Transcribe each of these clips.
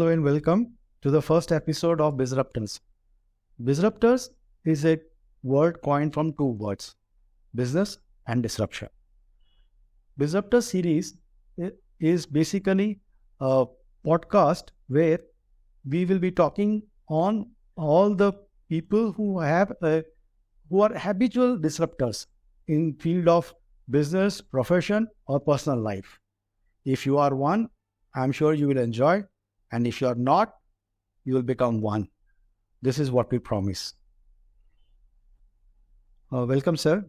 Hello and welcome to the first episode of Bizruptors. Bizruptors is a word coined from two words, business and disruption. Bizruptor series is basically a podcast where we will be talking on all the people who are habitual disruptors in field of business, profession or personal life. If you are one, I'm sure you will enjoy, and if you are not, you will become one. This is what we promise. Welcome sir.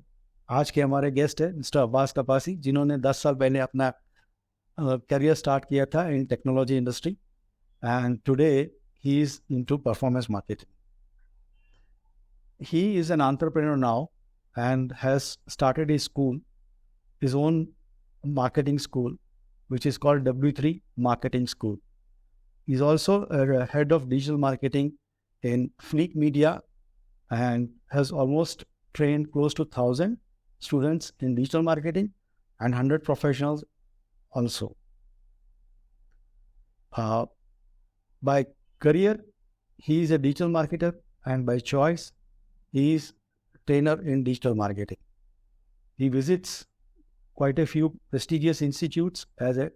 आज के हमारे guest है mister Abbas कपासी, जिन्होंने 10 साल पहले अपना career start किया था in technology industry, and today he is into performance marketing. He is an entrepreneur now and has started his own marketing school, which is called W3 Marketing School. He's also a head of digital marketing in Fleek Media and has almost trained close to 1,000 students in digital marketing and 100 professionals also. By career, he is a digital marketer, and by choice, he is a trainer in digital marketing. He visits quite a few prestigious institutes as a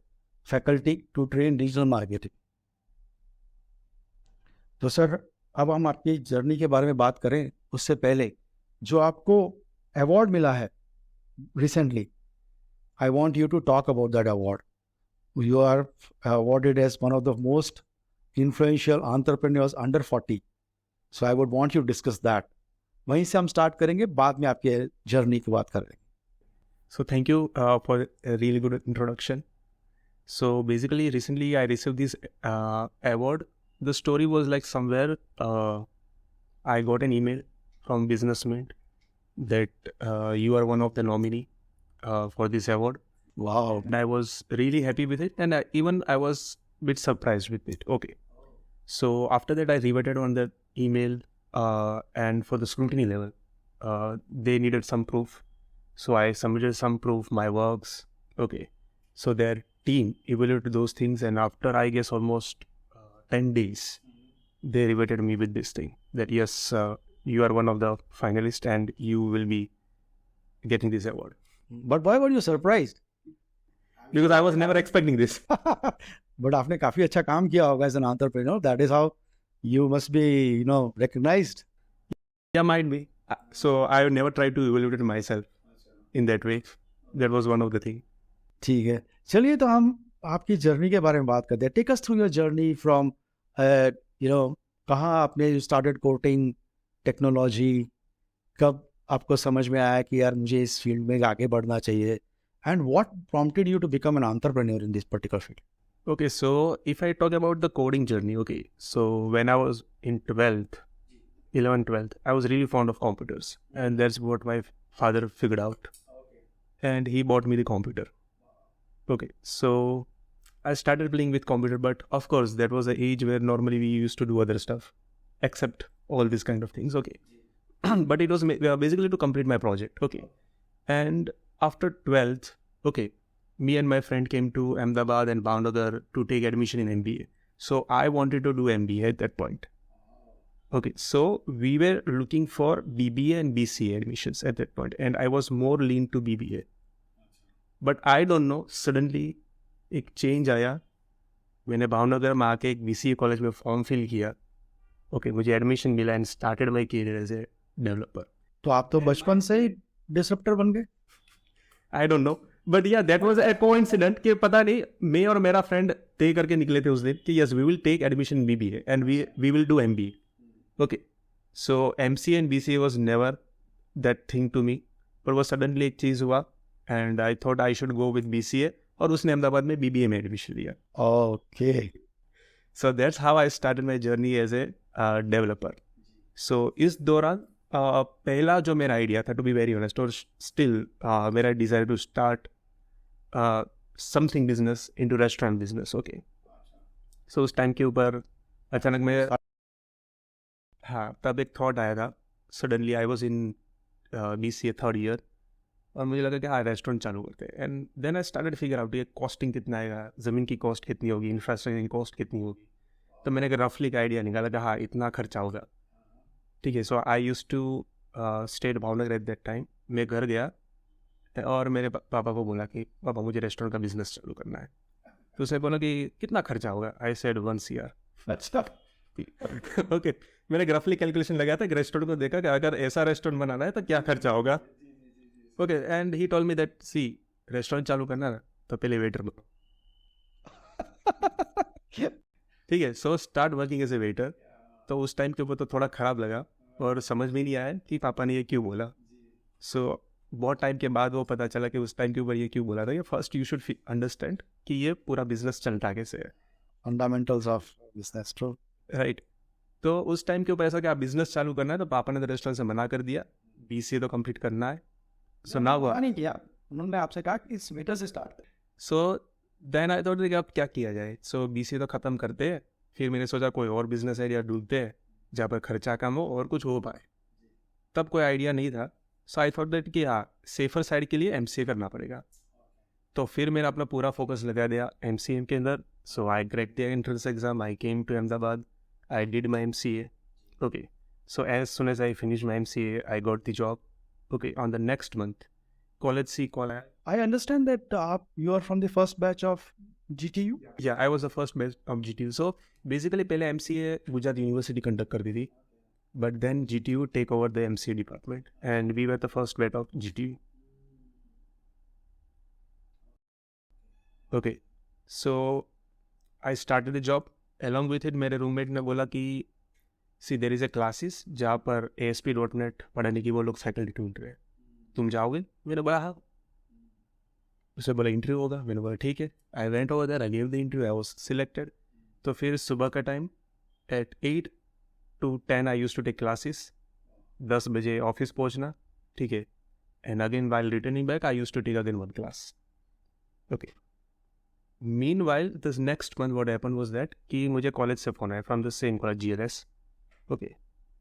faculty to train digital marketing. तो sir, अब हम आपकी journey के बारे में बात करें उससे पहले जो आपको अवार्ड मिला है recently, I want you to talk about that award. You are awarded as one of the most influential entrepreneurs under 40. So I would want you to discuss that. वहीं से हम स्टार्ट करेंगे, बाद में आपके जर्नी की बात करेंगे. So thank you for a really good introduction. So basically, recently I received this award. The story was like somewhere I got an email from businessman that you are one of the nominee for this award. Wow. And I was really happy with it, and I was a bit surprised with it. Okay. So after that, I reverted on the email, and for the scrutiny level, they needed some proof. So I submitted some proof, my works. Okay. So their team evaluated those things, and after I guess almost 10 days, they reverted me with this thing that yes, you are one of the finalists and you will be getting this award. But why were you surprised? Because I was never expecting this. But आपने काफी अच्छा काम किया होगा as an entrepreneur. That is how you must be, recognized. Yeah, might be. So I never tried to evaluate myself in that way. That was one of the things. ठीक है, चलिए तो हम आपकी जर्नी के बारे में बात करते हैं. Take us through your journey from कहाँ आपने स्टार्टेड कोटिंग टेक्नोलॉजी, कब आपको समझ में आया कि यार मुझे इस फील्ड में आगे बढ़ना चाहिए, and what prompted you to become an entrepreneur in this particular field? Okay, so if I talk about the coding journey, okay, so when I was in 11th, I was really fond of computers, and that's what my father figured out, and he bought me the computer. Okay, so I started playing with computer, but of course that was the age where normally we used to do other stuff, except all these kind of things, okay. But it was basically to complete my project, okay. And after 12th, okay, me and my friend came to Ahmedabad and Bhavnagar to take admission in MBA. So I wanted to do MBA at that point. Okay, so we were looking for BBA and BCA admissions at that point, and I was more lean to BBA. But I don't know, suddenly एक change आया. मैंने भावनगर में आके एक BCA college में form fill किया. Okay, मुझे admission मिला and started my career as a developer. तो आप तो बचपन से ही डिसरप्टर बन गए. I don't know. But yeah, that was a coincidence कि पता नहीं, मैं और मेरा फ्रेंड तय करके निकले थे उस दिन कि yes, we will take admission in BBA and we will do MBA. Okay. So MCA and BCA was never that thing to me. पर वो suddenly एक चीज़ हुआ and I thought I should go with BCA, और उसने अहमदाबाद में BBA में admission लिया. Okay. So that's how I started my journey as a developer. So इस दौरान पहला जो मेरा आइडिया था, टू बी वेरी ऑनेस्ट, और स्टिल मेरा desire to start something business into restaurant business. Okay, so उस टाइम के ऊपर अचानक मैं तब एक थॉट आया था. Suddenly I was in BCA third year, और मुझे लगा कि रेस्टोरेंट चालू करते हैं. And then I started figure out ये कॉस्टिंग कितना आएगा, ज़मीन की कॉस्ट कितनी होगी, इंफ्रास्ट्रक्चर की कॉस्ट कितनी होगी. तो मैंने एक रफली का आइडिया निकाला कि हाँ इतना खर्चा होगा, ठीक है। So I use to stay Bhavnagar at that time. मैं घर गया और मेरे पापा को बोला कि पापा मुझे रेस्टोरेंट का बिजनेस चालू करना है। तो उसने बोला कि कितना खर्चा होगा। I said 1 CR। ओके, मैंने रफली कैलकुलेशन लगाया था, रेस्टोरेंट को देखा कि अगर ऐसा रेस्टोरेंट बनाना है तो क्या खर्चा होगा। Okay, and he told me that see restaurant चालू करना है ना तो पहले वेटर बनो। ठीक है, so start working as a waiter. तो उस टाइम के ऊपर तो थोड़ा ख़राब लगा और समझ में नहीं आया कि पापा ने ये क्यों बोला। सो बहुत टाइम के बाद वो पता चला कि उस टाइम के ऊपर ये क्यों बोला था। ये फर्स्ट यू शुड अंडरस्टैंड कि ये पूरा बिजनेस चलता कैसे है, fundamentals of business, true, right. तो उस टाइम के ऊपर ऐसा कि आप बिजनेस चालू करना है तो पापा ने तो रेस्टोरेंट से मना कर दिया, BCA तो कंप्लीट करना है। सो ना हुआ, नहीं किया उन्होंने आपसे कहा कि इस वेटर से स्टार्ट करें। सो देन आई थॉट कि अब क्या किया जाए। सो BCA तो ख़त्म करते हैं, फिर मैंने सोचा कोई और बिजनेस आइडिया ढूंढते हैं जहाँ पर खर्चा कम हो और कुछ हो पाए। तब कोई आइडिया नहीं था। सो आई थॉट दैट कि हाँ सेफर साइड के लिए MCA करना पड़ेगा। तो फिर मैंने अपना पूरा फोकस लगा दिया MCA के अंदर। So I crack the entrance exam, I came to Ahmedabad, I did my MCA. Okay, so as soon as I finished my MCA, I got the job. Okay, on the next month, college C call. I understand that you are from the first batch of GTU. Yeah, I was the first batch of GTU. So basically, पहले MCA Gujarat university conduct करती थी, but then GTU take over the MCA department, and we were the first batch of GTU. Okay, so I started the job. Along with it, मेरे roommate ने बोला कि सी there is A classes जहाँ पर ASP.NET पढ़ाने की वो लोग फैकल्टी ढूंढ रहे हैं, तुम जाओगे? मैंने बोला हाँ। उससे बोला इंटरव्यू होगा, मैंने बोला ठीक है। I went over there, I give the interview, I was selected. तो फिर सुबह का time at 8 to 10 I use to take classes, 10 बजे ऑफिस पहुँचना, ठीक है। And again while returning back I use to take again 1 class. Okay, meanwhile this next month what happened was that कि मुझे कॉलेज से फ़ोन आया from the same college GLS, okay,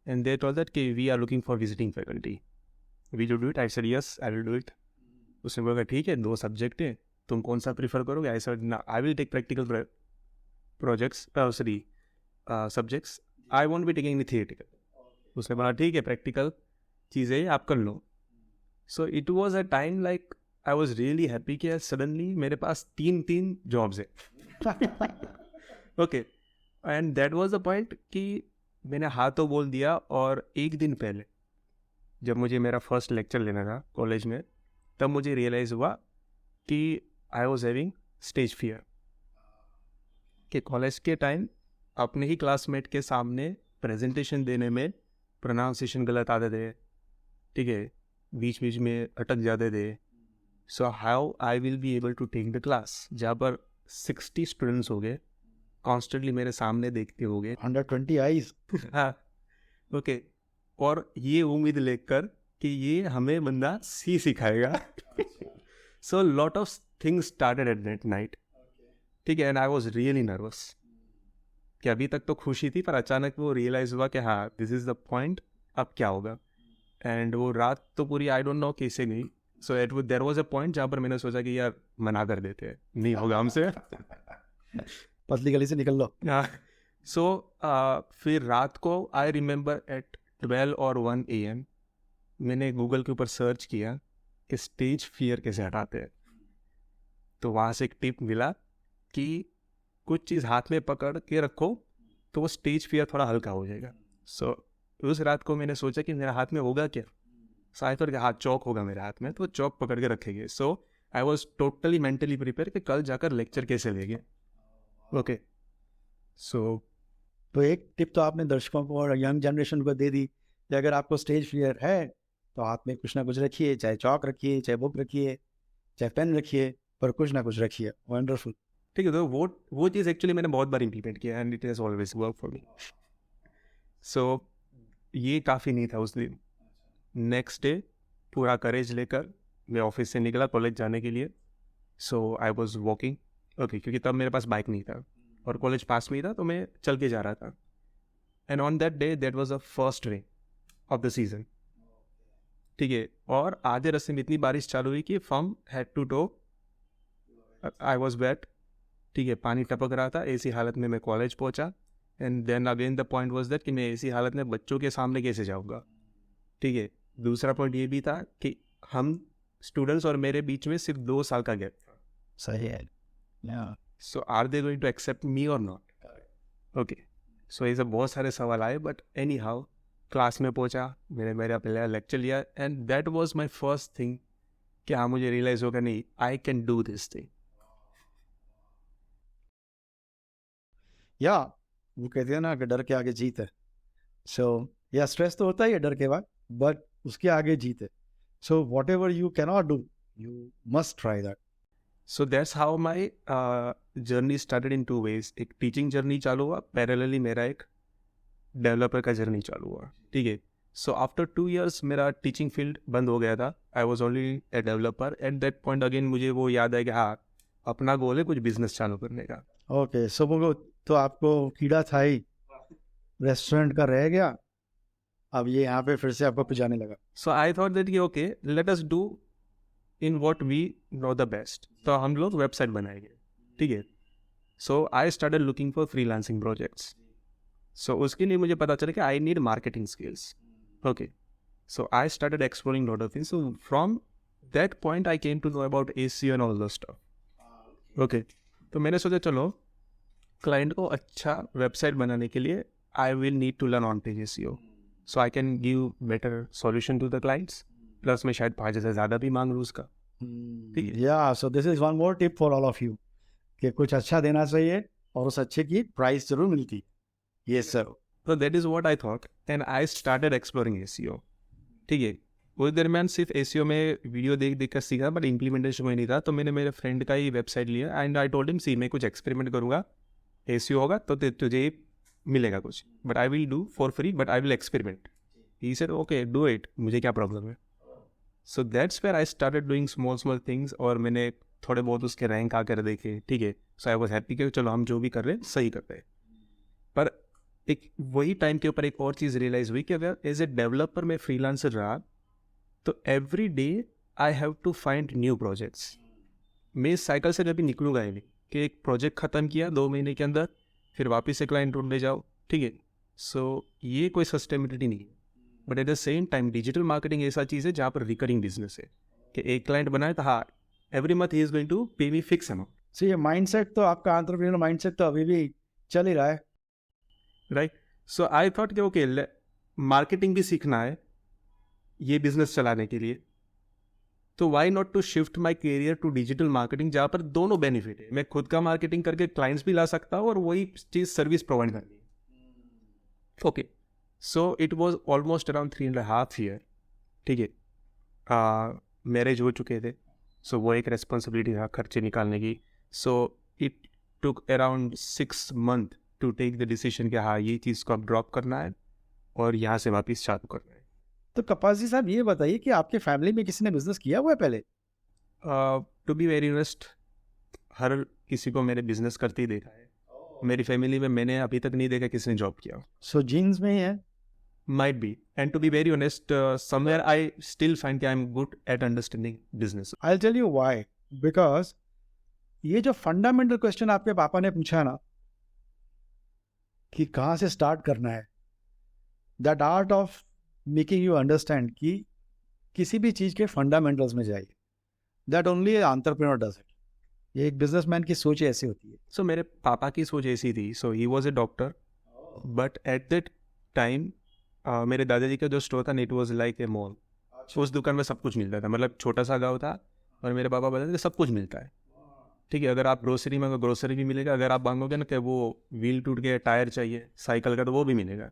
and they told that कि we are looking for visiting faculty, will you do it? I said yes, I will do it. उसने बोला ठीक है, 2 subject हैं, तुम कौन सा प्रीफर करोगे? I said ना, I will take practical projects, subjects, I won't be taking any theoretical. उसने बोला ठीक है, प्रैक्टिकल चीज़ें आप कर लो। So it was a time like I was really happy कि सडनली मेरे पास 3 जॉब्स है। Okay, and that was the point कि मैंने हाँ तो बोल दिया। और एक दिन पहले जब मुझे मेरा फर्स्ट लेक्चर लेना था कॉलेज में, तब मुझे रियलाइज़ हुआ कि I was having stage fear. कि कॉलेज के टाइम अपने ही क्लासमेट के सामने प्रेजेंटेशन देने में प्रोनाउंसिएशन गलत आते थे, ठीक है, बीच बीच में अटक जाते थे। So how I will be able to take the class जहाँ पर 60 स्टूडेंट्स हो गए, कॉन्स्टेंटली मेरे सामने देखते हो गए, 120 आईज। हाँ, ओके, और ये उम्मीद लेकर कि ये हमें बंदा सिखाएगा। So lot of things started at that night, ठीक है। And I was really nervous कि अभी तक तो खुशी थी, पर अचानक वो रियलाइज़ हुआ कि हाँ दिस इज़ द पॉइंट, अब क्या होगा। एंड वो रात तो पूरी आई डोंट नो कैसे गई। So at there was a point जहाँ पर मैंने सोचा कि यार मना कर देते हैं, नहीं होगा हमसे, पतली गली से निकल लो। सो फिर रात को आई रिमेंबर एट 12 और 1 AM मैंने गूगल के ऊपर सर्च किया कि स्टेज फियर कैसे हटाते हैं। तो वहाँ से एक टिप मिला कि कुछ चीज़ हाथ में पकड़ के रखो तो वो स्टेज फियर थोड़ा हल्का हो जाएगा। सो उस रात को मैंने सोचा कि मेरे हाथ में होगा क्या, शायद तो हाथ चौक होगा मेरे हाथ में, तो चौक पकड़ के रखेंगे। So I was totally mentally prepare कि कल जाकर लेक्चर कैसे लेंगे। ओके, सो तो एक टिप तो आपने दर्शकों को और यंग जनरेशन को दे दी कि अगर आपको स्टेज फियर है तो हाथ में कुछ ना कुछ रखिए, चाहे चौक रखिए, चाहे बुक रखिए, चाहे पेन रखिए, पर कुछ ना कुछ रखिए। वंडरफुल, ठीक है। तो वो चीज़ एक्चुअली मैंने बहुत बार इम्प्लीमेंट किया and it has always work for me. So ये काफ़ी नहीं था उस दिन। नेक्स्ट डे पूरा करेज लेकर मैं ऑफिस से निकला कॉलेज जाने के लिए। सो आई वॉज वॉकिंग, ओके, क्योंकि तब मेरे पास बाइक नहीं था और कॉलेज पास में ही था, तो मैं चल के जा रहा था। And on that day that was the first rain of the season, ठीक है। और आधे रास्ते में इतनी बारिश चालू हुई कि from head to toe I was wet, ठीक है, पानी टपक रहा था। ऐसी हालत में मैं कॉलेज पहुंचा and then again the point was that कि मैं ऐसी हालत में बच्चों के सामने कैसे जाऊँगा, ठीक है। दूसरा पॉइंट ये भी था कि हम स्टूडेंट्स और मेरे बीच में सिर्फ 2 साल का गैप था। सही है। Yeah. So are they going to accept me or not? Okay, सो ये सब बहुत सारे सवाल आए, बट एनी हाउ क्लास में पहुंचा, मेरा पहला लेक्चर लिया, and that was my first thing कि हाँ मुझे रियलाइज होगा नहीं, I can do this thing. या वो कहते हैं ना कि डर के आगे जीत है। सो या स्ट्रेस तो होता ही है डर के बाद, बट उसके आगे जीत है। So what ever you cannot do, you must try that. So that's how my journey started in 2 ways। एक टीचिंग जर्नी चालू हुआ, पैरेलली मेरा एक डेवलपर का जर्नी चालू हुआ, ठीक है। सो आफ्टर 2 years मेरा टीचिंग फील्ड बंद हो गया था, I was only a developer. Eight that point again मुझे वो याद है कि हाँ अपना गोल है कुछ बिजनेस चालू करने का। ओके, सो वो तो आपको कीड़ा था ही, रेस्टोरेंट का रह गया, अब ये यहाँ पे फिर से आपको पिजाने लगा। सो आई थॉट दैट कि okay let us do in what we know the best. तो हम लोग वेबसाइट बनाएंगे, ठीक है। So I started looking for freelancing projects. So उसके लिए मुझे पता चला कि I need marketing skills. Okay, so I started exploring lot of things. So from that point I came to know about SEO and all those stuff. Okay, तो मैंने सोचा चलो क्लाइंट को अच्छा वेबसाइट बनाने के लिए I will need to learn on page SEO, so I can give better solution to the clients, plus मैं शायद 5 से ज़्यादा भी मांग लूँ उसका। ठीक है। या सो this is one more tip for all of you कि कुछ अच्छा देना चाहिए और उस अच्छे की प्राइस जरूर मिलती है। Yes sir. तो that is what I thought and I started exploring SEO, ठीक है। उस दरमियान सिर्फ एसीओ में वीडियो देख कर सीखा, बट इम्प्लीमेंटेशन में नहीं था। तो मैंने मेरे फ्रेंड का ही वेबसाइट लिया एंड आई टोल्ड हिम सी मैं कुछ एक्सपेरिमेंट करूँगा, एसीओ होगा तो तुझे मिलेगा कुछ, but I will do for free, but I will experiment. He said okay do it, मुझे क्या प्रॉब्लम है। So that's where I started doing small things, और मैंने थोड़े बहुत उसके रैंक आकर देखे, ठीक है। सो आई वॉज हैप्पी कि चलो हम जो भी कर रहे हैं सही कर रहे हैं। पर एक वही टाइम के ऊपर एक और चीज़ रियलाइज हुई कि अगर एज ए डेवलपर मैं फ्रीलांसर रहा तो every day I have to find new projects. मैं इस साइकिल से कभी निकलूंगा ही नहीं कि एक प्रोजेक्ट ख़त्म किया 2 महीने के अंदर फिर वापस से क्लाइंट ढूंढने जाओ, ठीक है। सो ये कोई सस्टेनेबिलिटी नहीं है। But at the same time digital marketing ऐसा चीज़ है जहाँ पर रिकरिंग बिजनेस है कि एक क्लाइंट बनाए तो हाँ every month he is going to pay me fix amount. सो ये माइंडसेट तो आपका एंटरप्रेन्योर माइंडसेट तो अभी भी चल ही रहा है, राइट। सो आई थॉट कि ओके मार्केटिंग भी सीखना है ये बिजनेस चलाने के लिए, तो why not to shift my career to digital marketing जहाँ पर दोनों बेनिफिट है। मैं खुद का मार्केटिंग करके क्लाइंट्स भी ला सकता हूँ और वही चीज़ सर्विस प्रोवाइड करनी है। Okay, so it was almost around 3.5 year, ठीक है। मैरिज हो चुके थे, सो वो एक रेस्पॉन्सिबिलिटी था खर्चे निकालने की। So it took around 6 months to take the decision कि हाँ ये चीज़ को अब ड्रॉप करना है और यहाँ से वापस चालू करना है। तो कपास जी साहब ये बताइए कि आपके फैमिली में किसी ने बिजनेस किया हुआ है पहले? टू बी वेरी ऑनेस्ट हर किसी को मैंने बिजनेस करते ही देखा है। मेरी फैमिली में मैंने अभी तक नहीं देखा किसी ने जॉब किया। सो जीन्स में ही है? Might be. And to be very honest, somewhere I still find that I'm good at understanding business. I'll tell you why. Because ये जो फंडामेंटल क्वेश्चन आपके पापा ने पूछा ना कि कहाँ से स्टार्ट करना है, that art of making you understand कि किसी भी चीज़ के फंडामेंटल्स में जाइए, that only entrepreneur does it. ये एक बिजनेसमैन की सोच ऐसी होती है। So मेरे पापा की सोच ऐसी थी। So he was a doctor, but at that time मेरे दादाजी का जो स्टोर था it was like a mall. उस दुकान में सब कुछ मिलता था, मतलब छोटा सा गाँव था और मेरे पापा बताते थे सब कुछ मिलता है, ठीक है। अगर आप ग्रोसरी मांगो ग्रोसरी भी मिलेगा, अगर आप मांगोगे ना कि वो व्हील टूट गया टायर चाहिए साइकिल का तो वो भी मिलेगा,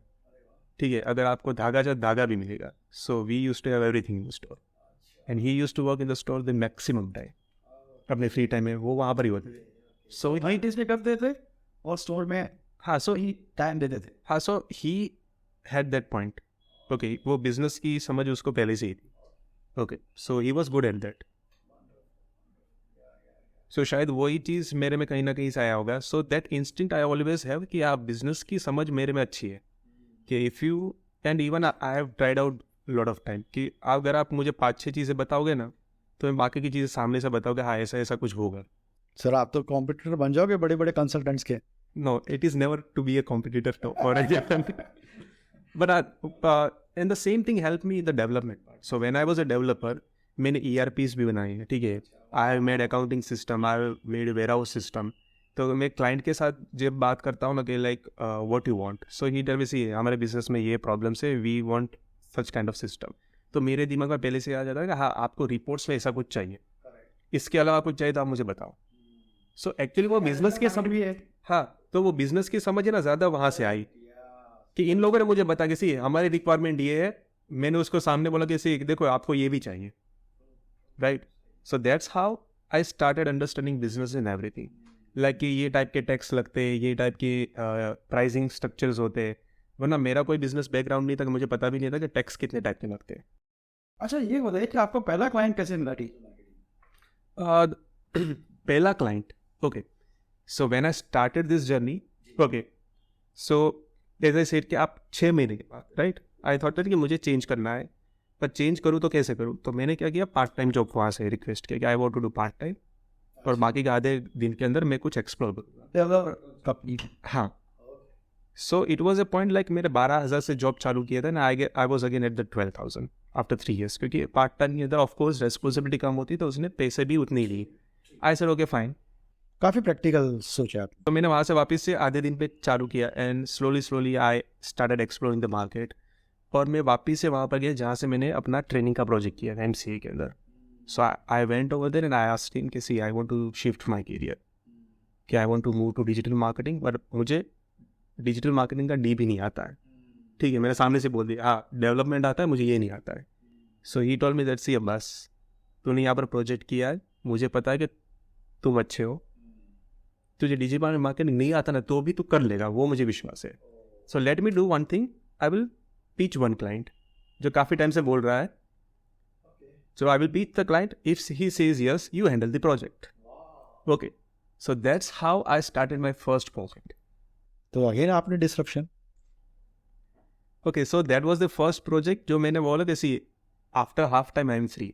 ठीक है। अगर आपको धागा चाहिए धागा भी मिलेगा। So we used to have everything in the store and he used to work in the store the maximum time. अपने फ्री टाइम में वो वहाँ पर ही होते थे। सो वहीं टेस्ट करते थे और स्टोर में हाँ सो ही टाइम देते थे। हाँ so he had that point. Okay, वो बिजनेस की समझ उसको पहले से ही थी। Okay, so he was good at that. सो शायद वही चीज़ मेरे में कहीं ना कहीं से आया होगा। So that instinct I always have कि आप बिजनेस की समझ मेरे में अच्छी है कि if you and even I have tried out lot of time कि अगर आप मुझे 5-6 चीज़ें बताओगे ना तो मैं बाकी की चीज़ें सामने से बताओगे हाँ ऐसा ऐसा कुछ होगा। सर आप तो कॉम्पिटिटर बन जाओगे बड़े बड़े कंसल्टेंट्स के। No, it is never to be a competitor or a but and the same thing helped me in the development part. So when I was a developer, मैंने ERPs भी बनाए हैं, ठीक है. I have made accounting system, I have made warehouse system. तो मैं client के साथ जब बात करता हूँ ना कि like what you want, so he tell me see हमारे बिजनेस में ये प्रॉब्लम्स है, we want such kind of system. तो मेरे दिमाग में पहले से आ जाता है कि हाँ आपको रिपोर्ट्स में ऐसा कुछ चाहिए, इसके अलावा कुछ चाहिए तो आप मुझे बताओ. सो एक्चुअली वो बिजनेस की समझ भी है. हाँ, तो वो बिजनेस की समझ है ना ज़्यादा वहाँ से आई कि इन लोगों ने मुझे बता कि सी हमारी रिक्वायरमेंट ये है, मैंने उसको सामने बोला कि सी देखो आपको ये भी चाहिए, right. So that's how I started understanding business in everything. Like कि ये टाइप के टैक्स लगते हैं, ये टाइप के प्राइसिंग स्ट्रक्चर्स होते हैं, वरना मेरा कोई बिजनेस बैकग्राउंड नहीं था कि मुझे पता भी नहीं था कि टैक्स कितने टाइप के लगते हैं. अच्छा ये बताइए कि आपको पहला क्लाइंट कैसे मिला? पहला client, okay, so when I started this journey, okay, so as I said कि आप 6 महीने के बाद, राइट, आई थॉट कि मुझे चेंज करना है, पर चेंज करूँ तो कैसे करूँ. तो मैंने क्या किया, पार्ट टाइम जॉब वहाँ से रिक्वेस्ट किया कि I want to do part time, और बाकी के आधे दिन के अंदर मैं कुछ एक्सप्लोर करूँगा. हाँ, so it was a point like मेरे 12,000 से जॉब चालू किया था ना, I was again at the 12,000 after 3 years, क्योंकि पार्ट टाइम के अंदर ऑफकोर्स रेस्पॉन्सिबिलिटी कम होती तो उसने पैसे भी उतनी ली. I said okay fine. काफ़ी प्रैक्टिकल सोचा आप. तो मैंने वहाँ से वापस से आधे दिन पे चालू किया and slowly I started exploring the market. और मैं वापस से वहाँ पर गया जहाँ से मैंने अपना ट्रेनिंग का प्रोजेक्ट किया था MCA के अंदर. So I went over there and I asked him कि see I want to shift my career, कि I want to move to digital marketing, but मुझे डिजिटल मार्केटिंग का डी भी नहीं आता है. ठीक है, मैंने सामने से बोल दिया हाँ डेवलपमेंट आता है, मुझे ये नहीं आता है. सो ही टोल्ड मी दैट सी बस तूने यहाँ पर प्रोजेक्ट किया है, मुझे पता है कि तुम अच्छे हो, तुझे डिजिटल मार्केटिंग नहीं आता ना तो भी तू कर लेगा, वो मुझे विश्वास है. So let me do one thing, I will pitch one client जो काफ़ी टाइम से बोल रहा है. So I will pitch the client, if he says yes you handle the project. Okay, so that's how I started my first project. तो again आपने disruption. Okay, so that was the first project जो मैंने बोला कि see after half time I am free.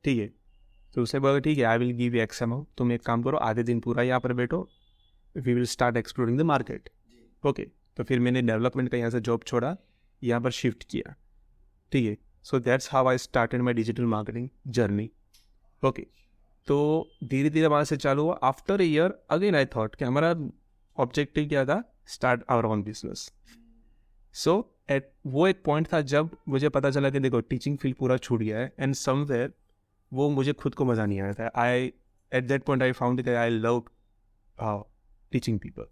ठीक है, तो उसे बोला ठीक है आई will give you x amount, तुम एक काम करो आधे दिन पूरा यहाँ पर बैठो, we will start exploring the market. Okay, तो फिर मैंने डेवलपमेंट का यहाँ से जॉब छोड़ा, यहाँ पर शिफ्ट किया. ठीक है, so that's how I started my digital marketing journey. Okay, तो धीरे धीरे वहाँ से चालू हुआ. After a year again I thought कि हमारा ऑब्जेक्टिव क्या था, start our own business. So at वो एक पॉइंट था जब मुझे पता चला कि देखो टीचिंग फील्ड पूरा छूट गया है एंड समवेयर वो मुझे खुद को मज़ा नहीं आया था. I at that point I found that I love teaching people.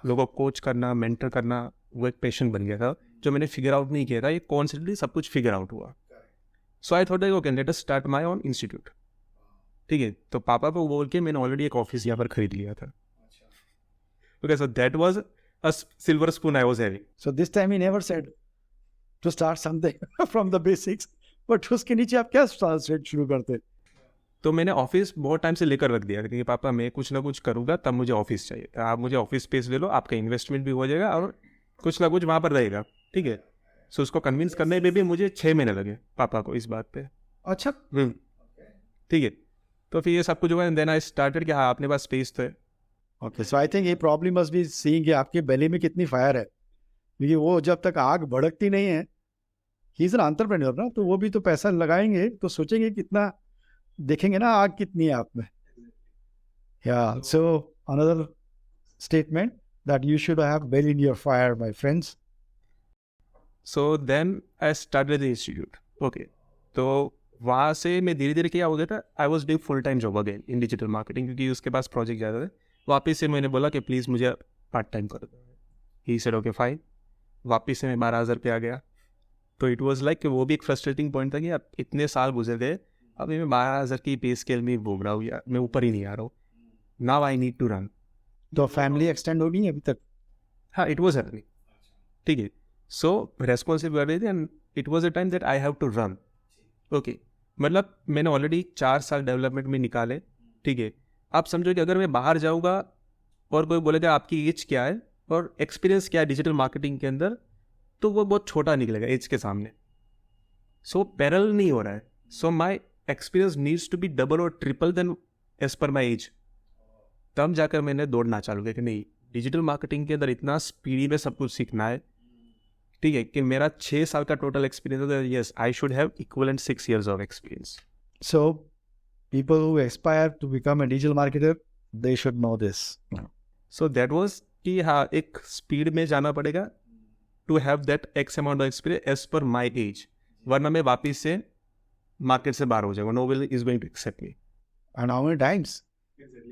लोगों को कोच करना, मेंटर करना, वो एक पैशन बन गया था जो मैंने फिगर आउट नहीं किया था, ये कॉन्स्टेंटली सब कुछ फिगर आउट हुआ. So I thought okay let us start my own institute. ठीक है, तो पापा को बोल के मैंने ऑलरेडी एक ऑफिस यहाँ पर खरीद लिया था. Okay, so that was a silver spoon I was having. So this time he never said to start something from the basics, but उसके नीचे आप क्या स्टार्ट शुरू करते? तो मैंने ऑफिस बहुत टाइम से लेकर रख दिया क्योंकि पापा मैं कुछ ना कुछ करूँगा तब मुझे ऑफिस चाहिए, आप मुझे ऑफिस स्पेस ले लो, आपका इन्वेस्टमेंट भी हो जाएगा और कुछ ना कुछ वहाँ पर रहेगा. ठीक है, सो उसको कन्विंस करने में भी मुझे 6 महीने लगे पापा को इस बात पे. अच्छा. ठीक है, तो फिर ये सब कुछ हुआ एंड देन आई स्टार्टेड कि हाँ अपने पास स्पेस तो है. ओके, सो आई थिंक ये प्रॉब्लम मस्ट बी सीइंग कि आपके बेली में कितनी फायर है, क्योंकि वो जब तक आग भड़कती नहीं है, ही इज एन एंटरप्रेन्योर ना, तो वो भी तो पैसा लगाएंगे तो सोचेंगे कितना, देखेंगे ना आग कितनी है आप में. Yeah so another statement that you should have bell in your fire my friends. So then I started the institute. Okay, तो वहाँ से मैं धीरे धीरे क्या हो गया था, I was doing full time job again in digital marketing क्योंकि उसके पास प्रोजेक्ट ज़्यादा थे. वापस से मैंने बोला कि प्लीज़ मुझे पार्ट टाइम कर दो. ही सेड ओके फाइन. वापस से मैं 12,000 पे आ गया. तो इट वाज लाइक वो भी एक फ्रस्ट्रेटिंग पॉइंट था कि अब इतने साल गुजर गए, अभी मैं 12,000 की पे स्केल में घूम रहा हूँ यार, मैं ऊपर ही नहीं आ रहा हूँ. Now I need to run. तो फैमिली एक्सटेंड होगी अभी तक? हाँ, इट वॉज हैपनिंग. ठीक है, सो रेस्पॉन्सिबिलिटी बढ़ रही थी and it was a time that I have to run. Okay, मतलब मैंने ऑलरेडी 4 साल डेवलपमेंट में निकाले. ठीक है, आप समझो कि अगर मैं बाहर जाऊँगा और कोई बोलेगा आपकी एज क्या है और एक्सपीरियंस क्या है डिजिटल मार्केटिंग के अंदर, तो वो बहुत छोटा निकलेगा एज के सामने. सो पैरेलल नहीं हो रहा है. So my experience needs to be double or triple than age per my as. तब जाकर मैंने दौड़ना चालू किया कि नहीं डिजिटल मार्केटिंग के अंदर इतना स्पीडी में सब कुछ सीखना है, ठीक है, कि मेरा 6 साल का टोटल एक्सपीरियंस होता है. Yes, I should have equivalent 6 years of experience. So, people who aspire to become a digital marketer, they should know this. So that was कि हाँ, एक स्पीड में जाना पड़ेगा to have that X amount of experience as per my as, वरना मैं वापस से मार्केट से बाहर हो जाऊंगा. No will is going to accept me. And how many times?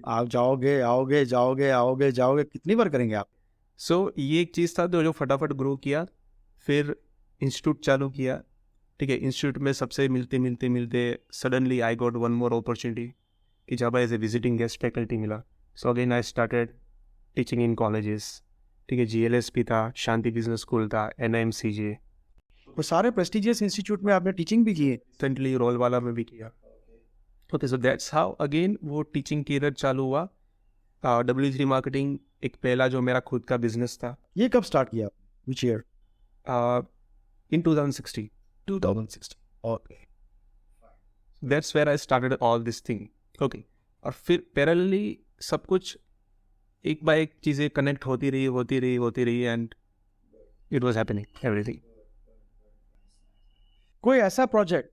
आप जाओगे आओगे जाओगे आओगे जाओगे, कितनी बार करेंगे आप? सो ये एक चीज़ था जो फटाफट ग्रो किया. फिर इंस्टीट्यूट चालू किया, ठीक है. इंस्टीट्यूट में सबसे मिलते suddenly I got one more opportunity कि जब as a visiting guest faculty मिला. So again I started teaching in colleges, ठीक है. GLS भी था, शांति बिजनेस स्कूल था, NIMCJ, वो सारे प्रेस्टिजियस इंस्टीट्यूट में आपने टीचिंग भी की है? रिसेंटली रोल वाला में भी किया. Okay, so that's how again वो टीचिंग करियर चालू हुआ. W3 मार्केटिंग एक पहला जो मेरा खुद का बिजनेस था. ये कब स्टार्ट किया? Which year? In 2016. 2016. Okay. That's where I started all this thing. Okay. और फिर पैरेलली सब कुछ एक बाय एक चीज़ें कनेक्ट होती रही and it was happening everything. कोई ऐसा प्रोजेक्ट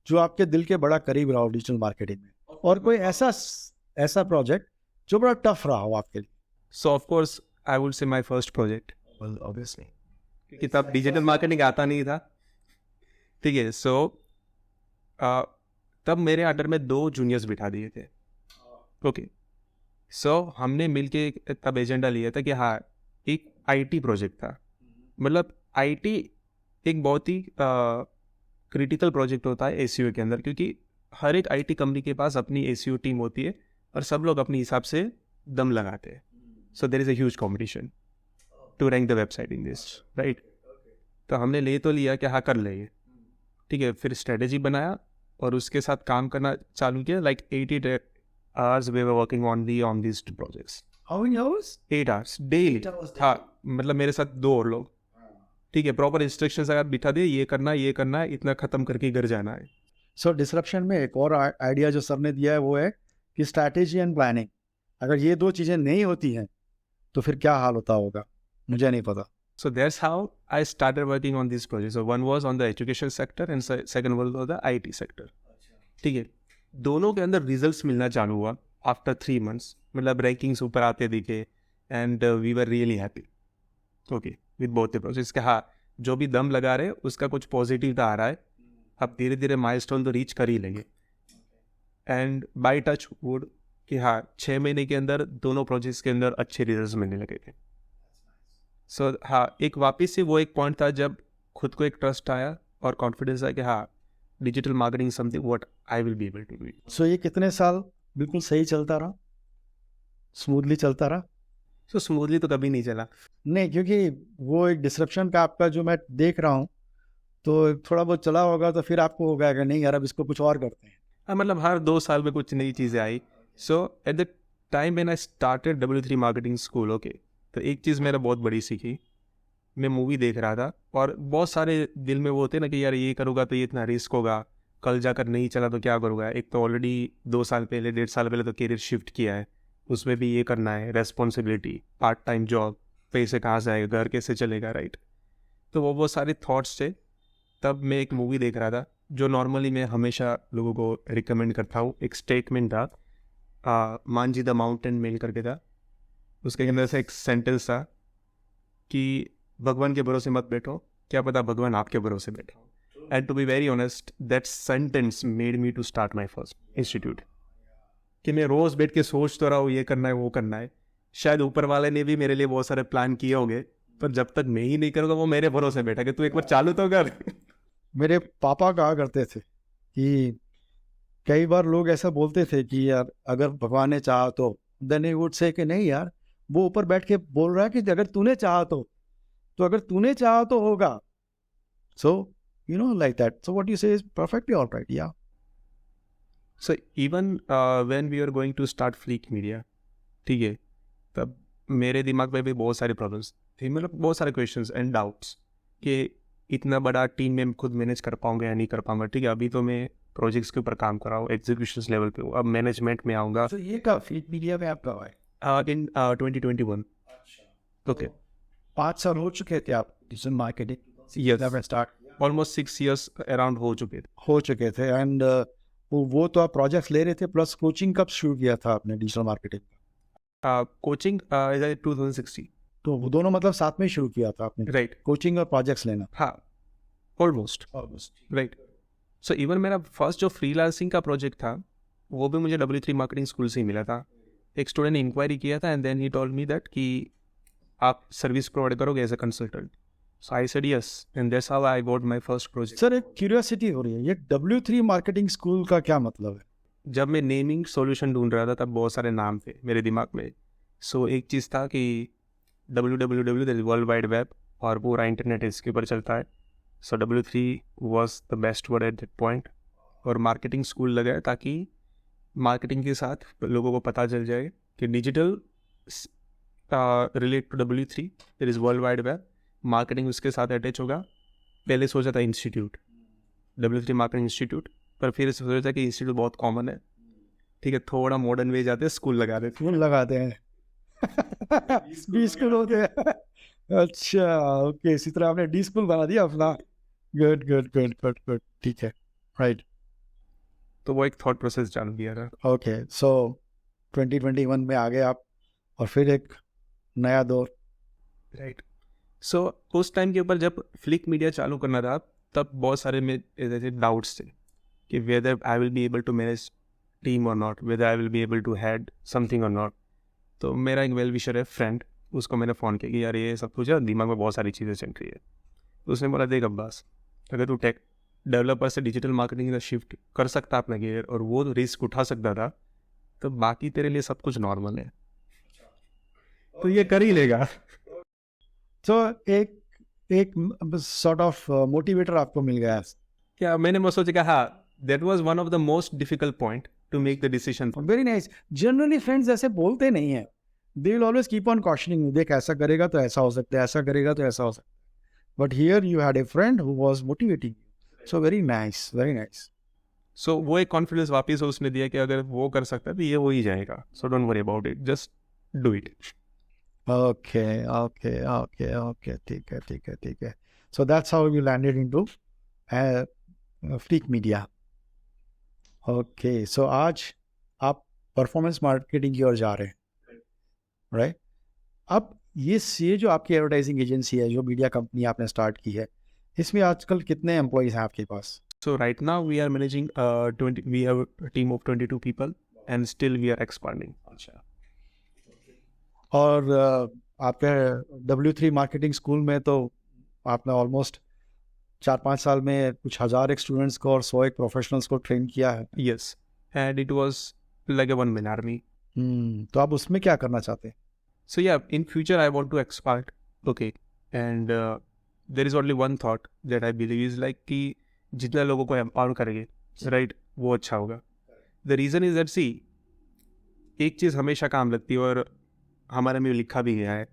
जो आपके दिल के बड़ा करीब रहा हो डिजिटल मार्केटिंग में, और कोई ऐसा प्रोजेक्ट जो बड़ा टफ रहा हो आपके लिए? सो of course I would say my first project. Well, obviously. क्योंकि तब डिजिटल मार्केटिंग आता नहीं था, ठीक है. सो तब मेरे अंडर में 2 जूनियर्स बिठा दिए थे. ओके, सो हमने मिलके तब एजेंडा लिया था कि हाँ, एक IT प्रोजेक्ट था. मतलब IT एक बहुत ही क्रिटिकल प्रोजेक्ट होता है SEO के अंदर, क्योंकि हर एक IT कंपनी के पास अपनी SEO टीम होती है और सब लोग अपने हिसाब से दम लगाते हैं. So there is a huge competition to rank the website in this, right. तो हमने ले तो लिया कि हाँ कर लेंगे, ठीक है. फिर स्ट्रेटेजी बनाया और उसके साथ काम करना चालू किया. Like 8 hours we were working on these 2 projects. How many hours? 8 hours daily 8 hours था. मतलब मेरे साथ 2 और लोग, ठीक है. प्रॉपर इंस्ट्रक्शंस अगर बिठा दिए, ये करना है, इतना खत्म करके घर जाना है. सो डिसरप्शन में एक और आइडिया जो सर ने दिया है वो है कि स्ट्रैटेजी एंड प्लानिंग. अगर ये 2 चीज़ें नहीं होती हैं तो फिर क्या हाल होता होगा, मुझे नहीं पता. So that's how I started working on these projects. So one was on the education sector and second was on the IT sector. ठीक है. दोनों के अंदर रिजल्ट्स मिलना चालू हुआ आफ्टर 3 months. मतलब रैंकिंग्स ऊपर आते दिखे and we were really happy, okay, with both the projects. क्या हाँ, जो भी दम लगा रहे उसका कुछ पॉजिटिव आ रहा है. अब धीरे धीरे माइलस्टोन तो रीच कर ही लेंगे. एंड बाय टच वुड कि हाँ, 6 महीने के अंदर दोनों प्रोजेक्ट्स के अंदर अच्छे रिजल्ट्स मिलने लगे थे. सो हाँ, एक वापस से वो एक पॉइंट था जब खुद को एक ट्रस्ट आया और कॉन्फिडेंस आया कि हाँ, digital marketing something what I will be able to do. So ये कितने साल बिल्कुल सही चलता रहा, स्मूथली चलता रहा? सो स्मूथली तो कभी नहीं चला. नहीं, क्योंकि वो एक डिसरप्शन का आपका जो मैं देख रहा हूँ, तो थोड़ा बहुत चला होगा तो फिर आपको हो गया कि नहीं यार अब इसको कुछ और करते हैं. हाँ, मतलब हर 2 साल में कुछ नई चीज़ें आई. So at the time when I started W3 marketing school, okay, तो एक चीज़ मेरा बहुत बड़ी सीखी. मैं मूवी देख रहा था और बहुत सारे दिल में वो होते ना कि यार ये करूँगा तो ये इतना रिस्क होगा, कल जाकर नहीं चला तो क्या करूँगा. एक तो ऑलरेडी 2 साल पहले 1.5 साल पहले तो करियर शिफ्ट किया है, उसमें भी ये करना है, रेस्पॉन्सिबिलिटी, पार्ट टाइम जॉब, पैसे कहाँ से आएगा, घर कैसे चलेगा, राइट. तो वो सारे थॉट्स थे. तब मैं एक मूवी देख रहा था जो नॉर्मली मैं हमेशा लोगों को रिकमेंड करता हूँ. एक स्टेटमेंट था, मांझी द माउंटेन मेल करके था. उसके अंदर से एक सेंटेंस था कि भगवान के भरोसे मत बैठो, क्या पता भगवान आपके भरोसे बैठो. And to be very honest, that sentence made me to start my first institute. कि मैं रोज़ बैठ के सोच तो रहा हूँ ये करना है वो करना है. शायद ऊपर वाले ने भी मेरे लिए बहुत सारे प्लान किए होंगे, पर जब तक मैं ही नहीं करूँगा वो मेरे भरोसे बैठा कि तू एक बार चालू तो कर. मेरे पापा कहा करते थे कि कई बार लोग ऐसा बोलते थे कि यार अगर भगवान ने चाहा तो, देन ही वुड से कि नहीं यार वो ऊपर बैठ के बोल रहा है कि अगर तूने चाहा तो अगर तूने चाहा तो होगा. So you know like that. So what you say is perfectly alright. Yeah so even when we are going to start Fleek Media, ठीक है, तब मेरे दिमाग में भी बहुत सारे प्रॉब्लम्स थे. मतलब बहुत सारे क्वेश्चंस एंड डाउट्स कि इतना बड़ा टीम में खुद मैनेज कर पाऊंगा या नहीं कर पाऊंगा. ठीक है, अभी तो मैं प्रोजेक्ट्स के ऊपर काम कर रहा हूँ, एग्जीक्यूशन लेवल पे हूँ, अब मैनेजमेंट में आऊँगा. तो ये कब फ्लीक मीडिया में आप कब आए? इन 2021. Okay. 5 साल हो चुके थे आप digital marketing Yes. Start Almost 6 years around हो चुके थे. हो चुके थे एंड वो तो आप प्रोजेक्ट्स ले रहे थे प्लस कोचिंग कब शुरू किया था आपने digital marketing? Coaching is at 2016. तो वो दोनों मतलब साथ में ही शुरू किया था आपने, Right. कोचिंग और प्रोजेक्ट्स लेना? हाँ. Almost. Right. So even मेरा फर्स्ट जो फ्रीलांसिंग का प्रोजेक्ट था वो भी मुझे W3 मार्केटिंग स्कूल से ही मिला था. एक स्टूडेंट ने इंक्वायरी किया था and then he told me that कि आप सर्विस प्रोवाइड करोगे as a consultant. So I said yes and that's how I got my first project. Sir एक क्यूरियोसिटी हो रही है, ये W3 मार्केटिंग स्कूल का क्या मतलब है? जब मैं नेमिंग सॉल्यूशन ढूंढ रहा था तब बहुत सारे नाम थे मेरे दिमाग में. सो एक चीज़ था कि www that is world wide web और पूरा इंटरनेट इसके ऊपर चलता है. सो W3 was the best word at that point. और मार्केटिंग स्कूल लगाया ताकि मार्केटिंग के साथ लोगों को पता चल जाए कि digital relate to W3 that is world wide web. Marketing उसके साथ अटैच होगा. पहले सोचा था इंस्टीट्यूट W3 मार्केटिंग इंस्टीट्यूट, पर फिर सोचा था कि इंस्टीट्यूट बहुत कॉमन है. ठीक है, थोड़ा मॉडर्न वे जाते हैं, स्कूल लगा देते स्कूल लगाते हैं. डी स्कूल होते हैं. अच्छा ओके, इसी तरह आपने डी स्कूल बना दिया अपना. Good good good good good, ठीक है, राइट. तो वो एक थॉट प्रोसेस चालू किया था. ओके, सो 2021 में आ गए आप और फिर एक नया दौर. राइट. सो उस टाइम के ऊपर जब फ्लिक मीडिया चालू करना था तब बहुत सारे ऐसे डाउट्स थे कि whether I will be able to manage team or not, whether I will be able to had something or not. तो मेरा एक वेल विशर है फ्रेंड, उसको मैंने फ़ोन किया कि यार ये सब कुछ है, दिमाग में बहुत सारी चीज़ें चल रही है. तो उसने बोला देख अब्बास, अगर तू टेक डेवलपर से डिजिटल मार्केटिंग का शिफ्ट कर सकता अपना कैरियर और वो रिस्क उठा सकता था तो बाकी तेरे लिए सब कुछ नॉर्मल है, तो ये कर ही लेगा. तो एक एक सॉर्ट ऑफ मोटिवेटर आपको मिल गया. क्या मैंने मैं सोचा कि हाँ, that was one of the most difficult point two make the decision. Very nice. Generally friends ऐसे बोलते नहीं हैं, they will always keep on कॉशनिंग, देख ऐसा करेगा तो ऐसा हो सकता है, ऐसा करेगा तो ऐसा हो सकता है. But here you had a friend who was motivating, so very nice, very nice. So वो एक कॉन्फिडेंस वापस उसने दिया कि अगर वो कर सकता है तो ये हो ही जाएगा. So don't worry about it, just do it. Okay okay okay okay, ठीक है ठीक है ठीक है. So that's how you landed into Flick Media. Okay, so आज आप परफॉर्मेंस मार्केटिंग की ओर जा रहे हैं, राइट? अब ये जो आपकी एडवर्टाइजिंग एजेंसी है, जो मीडिया कंपनी आपने स्टार्ट की है, इसमें आजकल कितने एम्प्लॉयज़ हैं आपके पास? So right now we are managing 20. We have a team of 22 people, and still we are expanding. अच्छा. और आपके W3 मार्केटिंग स्कूल में तो आपने ऑलमोस्ट 4-5 साल में कुछ हज़ार एक स्टूडेंट्स को और 100 एक प्रोफेशनल्स को ट्रेन किया है. Yes, and it was like a one-man army. तो आप उसमें क्या करना चाहते हैं? So yeah, in future I want to expand. Okay, and there is only one thought that I believe is like कि जितना लोगों को एम्पावर करेंगे, राइट, वो अच्छा होगा. द रीज़न इज दैट सी, एक चीज़ हमेशा काम लगती है और हमारे में लिखा भी गया है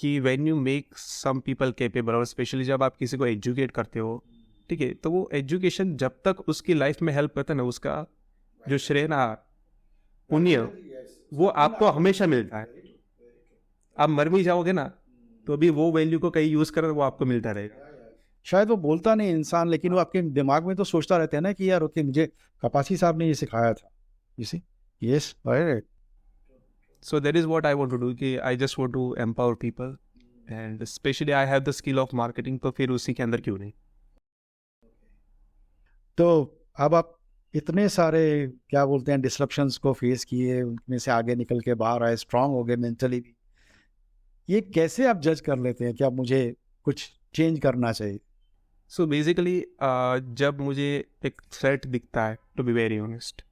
कि when you make some people capable, और स्पेशली जब आप किसी को एजुकेट करते हो, ठीक है, तो वो एजुकेशन जब तक उसकी लाइफ में हेल्प करता है ना, उसका जो श्रेय ना, पुण्य, वो आपको हमेशा मिलता है. आप मर भी जाओगे ना तो अभी वो वैल्यू को कहीं यूज़ कर वो आपको मिलता रहेगा. शायद वो बोलता नहीं इंसान, लेकिन वो आपके दिमाग में तो सोचता रहता है ना कि यार ओके, मुझे कपासी साहब ने ये सिखाया था. You see, yes, right. So that is what I want to do कि I just want to empower people and especially I have the skill of marketing, तो फिर उसी के अंदर क्यों नहीं. तो अब आप इतने सारे क्या बोलते हैं डिसरप्शंस को फेस किए, उनमें से आगे निकल के बाहर आए, स्ट्रांग हो गए मेंटली भी. ये कैसे आप जज कर लेते हैं कि अब मुझे कुछ चेंज करना चाहिए? So basically जब मुझे एक थ्रेट दिखता है, to be very honest,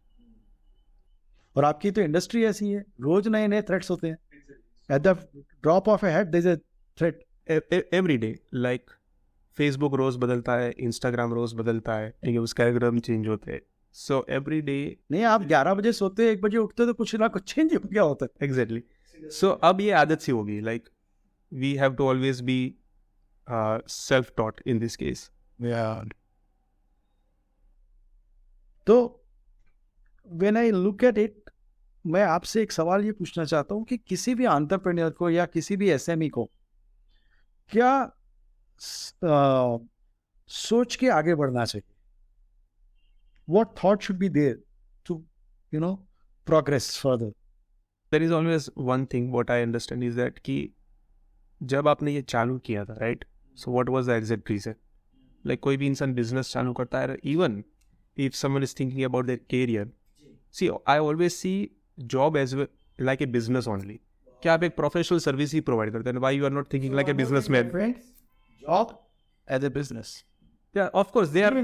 और आपकी तो इंडस्ट्री ऐसी है, रोज नए नए थ्रेट्स होते हैं. At the drop of a hat there is a threat every day. Like Facebook रोज बदलता है, इंस्टाग्राम रोज बदलता है, ठीक है, उसका एल्गोरिथम चेंज होते हैं. So every day. नहीं, आप 11 बजे सोते हैं, 1 बजे उठते तो कुछ ना कुछ चेंज हो गया होता है. एग्जैक्टली. सो अब ये आदत सी होगी. Like we have to always be self taught in this case. तो when I look at it, मैं आपसे एक सवाल ये पूछना चाहता हूँ कि किसी भी एंटरप्रेन्योर को या किसी भी एसएमई को क्या सोच के आगे बढ़ना चाहिए? What thought should be there to, progress further? There is always one thing what I understand is that कि जब आपने ये चालू किया था, right, so what was the exact reason? Like कोई भी इंसान बिजनेस चालू करता है, even if someone is thinking about their career, see I always see job as like a business only. कि आप एक प्रोफेशनल सर्विस ही प्रोवाइड करते हैं. Why you are not thinking like a businessman? Job as a business. Yeah of course they are.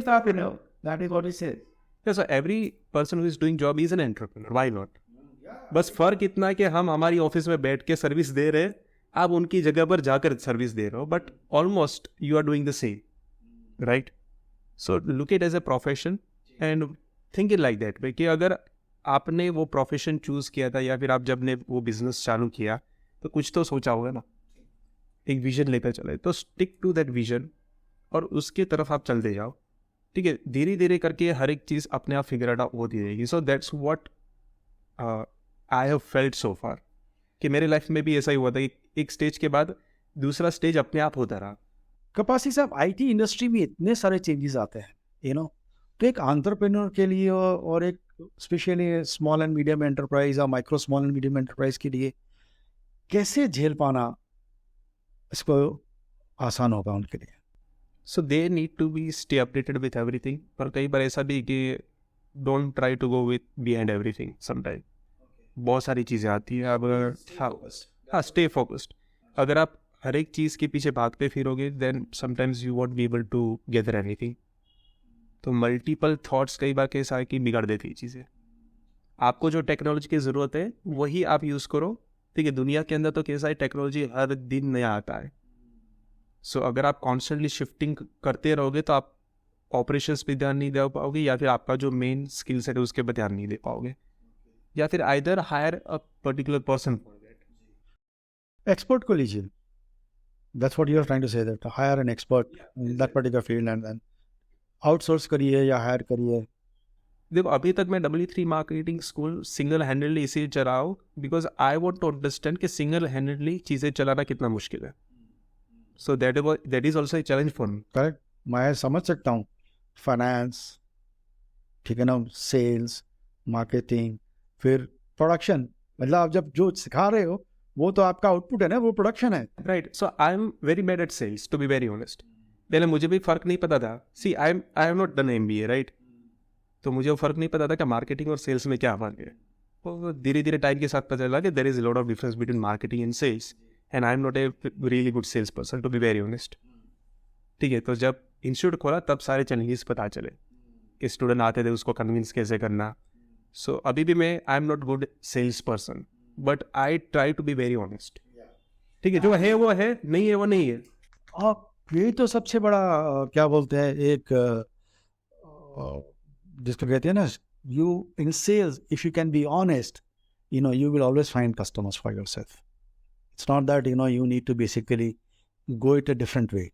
That is what he says. Yeah, so every person who is doing job is an entrepreneur. Why not? बस फर्क इतना है कि हम हमारी office में बैठ के सर्विस दे रहे हैं, आप उनकी जगह पर जाकर सर्विस दे रहे हो, but almost you are doing the same, right? So look it as a profession and think it like that way कि अगर आपने वो प्रोफेशन चूज़ किया था या फिर आप जब ने वो बिजनेस चालू किया तो कुछ तो सोचा होगा ना, एक विजन लेकर चले, तो स्टिक टू दैट विजन और उसके तरफ आप चलते जाओ. ठीक है, धीरे धीरे करके हर एक चीज़ अपने आप फिगर आउट होती रहेगी. So that's what I have felt so far कि मेरे लाइफ में भी ऐसा ही हुआ था कि एक स्टेज के बाद दूसरा स्टेज अपने आप होता रहा. कपासी साहब, आईटी इंडस्ट्री में इतने सारे चेंजेस आते हैं, तो एक एंटरप्रेन्योर के लिए और एक specially small and medium enterprise या micro small and medium enterprise के लिए कैसे झेल पाना इसको आसान होगा उनके लिए? So they need to be stay updated with everything. पर कई बार ऐसा भी कि don't try to go with behind everything. Sometime बहुत सारी चीज़ें आती हैं. अब हाँ, स्टे फोकस्ड. अगर आप हर एक चीज़ के पीछे भागते फिरोगे then sometimes you won't be able to gather anything. तो मल्टीपल थॉट्स कई बार कैसा है कि बिगाड़ देती है चीज़ें. आपको जो टेक्नोलॉजी की ज़रूरत है वही आप यूज़ करो. ठीक है, दुनिया के अंदर तो कैसा है, टेक्नोलॉजी हर दिन नया आता है. सो अगर आप कॉन्स्टेंटली शिफ्टिंग करते रहोगे तो आप ऑपरेशंस पे ध्यान नहीं दे पाओगे, या फिर आपका जो मेन स्किल सेट है उसके पर ध्यान नहीं दे पाओगे, या फिर either higher a particular person for that. Expert को लीजिए. That's what you are trying to say, that hire an expert in that particular field and then outsource करिए या हायर करिए. देखो, अभी तक मैं W3 marketing school single handedly इसे चलाऊँ because I want to understand कि सिंगल हैंडेडली चीज़ें चलाना कितना मुश्किल है. So that is also a challenge for me. Correct, मैं समझ सकता हूँ. फाइनेंस, ठीक है ना, सेल्स, मार्केटिंग, फिर प्रोडक्शन. मतलब आप जब जो सिखा रहे हो वो तो आपका आउटपुट है ना, वो प्रोडक्शन है. Right. So I am very bad at sales, to be very honest. पहले मुझे भी फ़र्क नहीं पता था. See I have not done MBA, right. तो मुझे वो फ़र्क नहीं पता था कि मार्केटिंग और सेल्स में क्या फ़र्क है. तो धीरे धीरे टाइम के साथ पता चला कि there is a lot of difference between marketing and sales, and I am not a really good sales person, to be very honest. ठीक है, तो जब इंस्टीट्यूट खोला तब सारे चैलेंजेस पता चले कि स्टूडेंट आते थे उसको कन्विंस कैसे करना. सो अभी भी मैं I am not good sales person, but I try to be very honest. ठीक है, जो है वो है, नहीं है वो नहीं है. यही तो सबसे बड़ा क्या बोलते हैं, एक जिसको कहते हैं ना, you in sales if you can be honest, you will always find customers for yourself. It's not that you need to basically go it a different way.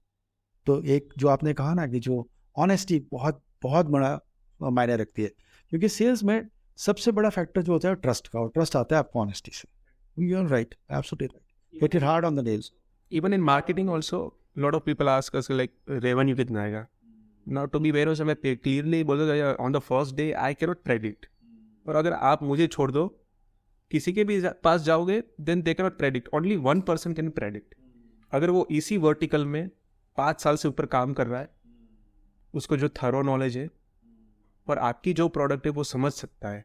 तो एक जो आपने कहा ना कि जो ऑनेस्टी बहुत बहुत बड़ा मायने रखती है, क्योंकि सेल्स में सबसे बड़ा फैक्टर जो होता है ट्रस्ट का, और ट्रस्ट आता है आपको ऑनेस्टी से. You are right, absolutely right. Hit it hard on the nails. Even in marketing also lot of people ask us like revenue कितना आएगा. Now to be very honest, मैं क्लियरली बोलूँगा on the first day I can not predict. और अगर आप मुझे छोड़ दो, किसी के भी पास जाओगे then they can not predict. Only one person can predict. अगर वो इसी वर्टिकल में 5 साल से ऊपर काम कर रहा है, उसको जो थरो नॉलेज है और आपकी जो प्रोडक्ट है वो समझ सकता है,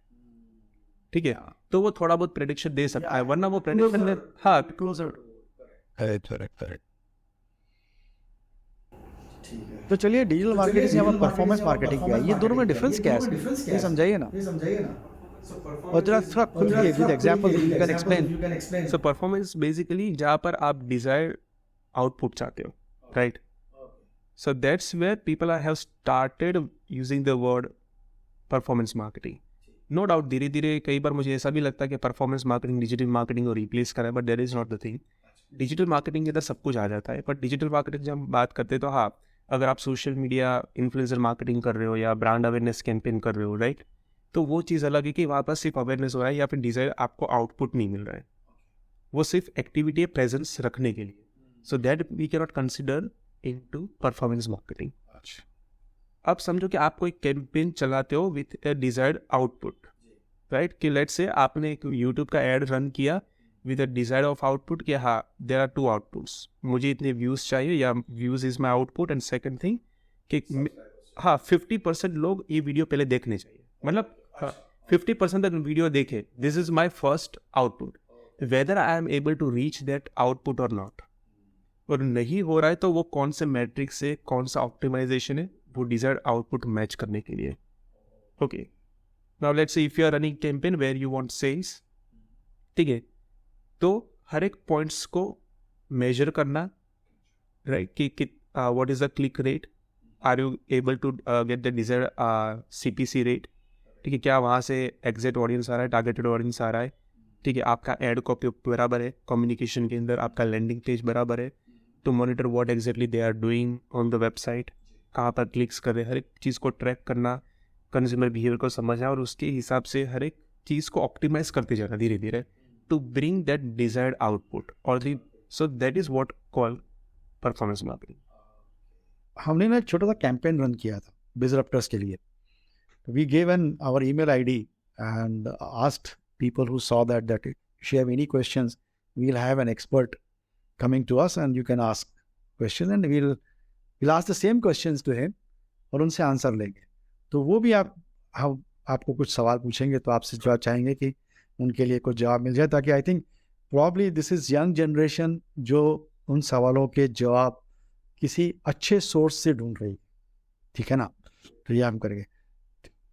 ठीक है, तो वो थोड़ा बहुत प्रेडिक्शन दे सकता है. वरना वो प्रेडिक्शन हाँ क्लोजर. तो चलिए, डिजिटल मार्केटिंग से हम परफॉर्मेंस मार्केटिंग किया, ये दोनों में डिफरेंस क्या है? ये समझाइए ना. और थोड़ा खुल के with example you can explain. So performance basically जहाँ पर आप डिजायर्ड आउटपुट चाहते हो, right. So that's where people have started using the word performance marketing. No doubt धीरे धीरे कई बार मुझे ऐसा भी लगता है कि परफॉर्मेंस मार्केटिंग डिजिटल मार्केटिंग को रिप्लेस करा है, but that is not the thing. Digital marketing के अंदर सब कुछ आ जाता है, बट डिजिटल मार्केटिंग जब हम बात करते हैं तो हाँ, अगर आप सोशल मीडिया इन्फ्लुएंसर मार्केटिंग कर रहे हो या ब्रांड अवेयरनेस कैंपेन कर रहे हो, राइट, तो वो चीज़ अलग है कि वहाँ पर सिर्फ अवेयरनेस हो रहा है या फिर डिज़ायर आपको आउटपुट नहीं मिल रहा है, वो सिर्फ एक्टिविटी है प्रेजेंस रखने के लिए. So that we can not consider into performance marketing. अब समझो कि आप कोई कैंपेन चलाते हो with a desired output, right, कि लेट्स से आपने एक यूट्यूब का एड रन किया with a desired of output कि हाँ देयर आर टू आउटपुट्स, मुझे इतने व्यूज़ चाहिए या views is my output, and second thing कि हाँ 50% लोग ये वीडियो पहले देखने चाहिए, मतलब 50% तक वीडियो देखे, this is my first output, whether I am able to reach that output और नॉट. और नहीं हो रहा है तो वो कौन से मैट्रिक्स से कौन सा ऑप्टिमाइजेशन है वो डिजायर्ड आउटपुट मैच करने के लिए. Okay, now let's say if you are running campaign where you want sales, ठीक है, तो हर एक पॉइंट्स को मेजर करना, राइट, कि what is the click rate, are you able to get the desired CPC rate, ठीक है, क्या वहाँ से एग्जैक्ट ऑडियंस आ रहा है, टारगेटेड ऑडियंस आ रहा है, ठीक है, आपका एड कॉपी बराबर है, कम्युनिकेशन के अंदर आपका लैंडिंग पेज बराबर है, to monitor what exactly they are doing on the website, कहाँ पर क्लिक्स कर रहे हैं, हर एक चीज़ को ट्रैक करना, कंज्यूमर बिहेवियर को समझना और उसके हिसाब से हर एक चीज़ को ऑप्टिमाइज करते जाना धीरे धीरे to bring that desired output और दी. So that is what call performance marketing. हमने ना एक छोटा सा कैंपेन रन किया था बिजरप्टर्स के लिए. We give an our email ID and asked people who saw that if you have any questions, we'll have an expert coming to us and you can ask questions and we'll ask the same questions to him और उनसे answer लेंगे. तो वो भी हम आपको कुछ सवाल पूछेंगे तो आपसे जवाब चाहेंगे कि उनके लिए कुछ जवाब मिल जाए, ताकि I think probably this is young generation जो उन सवालों के जवाब किसी अच्छे सोर्स से ढूंढ रही है, ठीक है ना. तो ये हम करेंगे.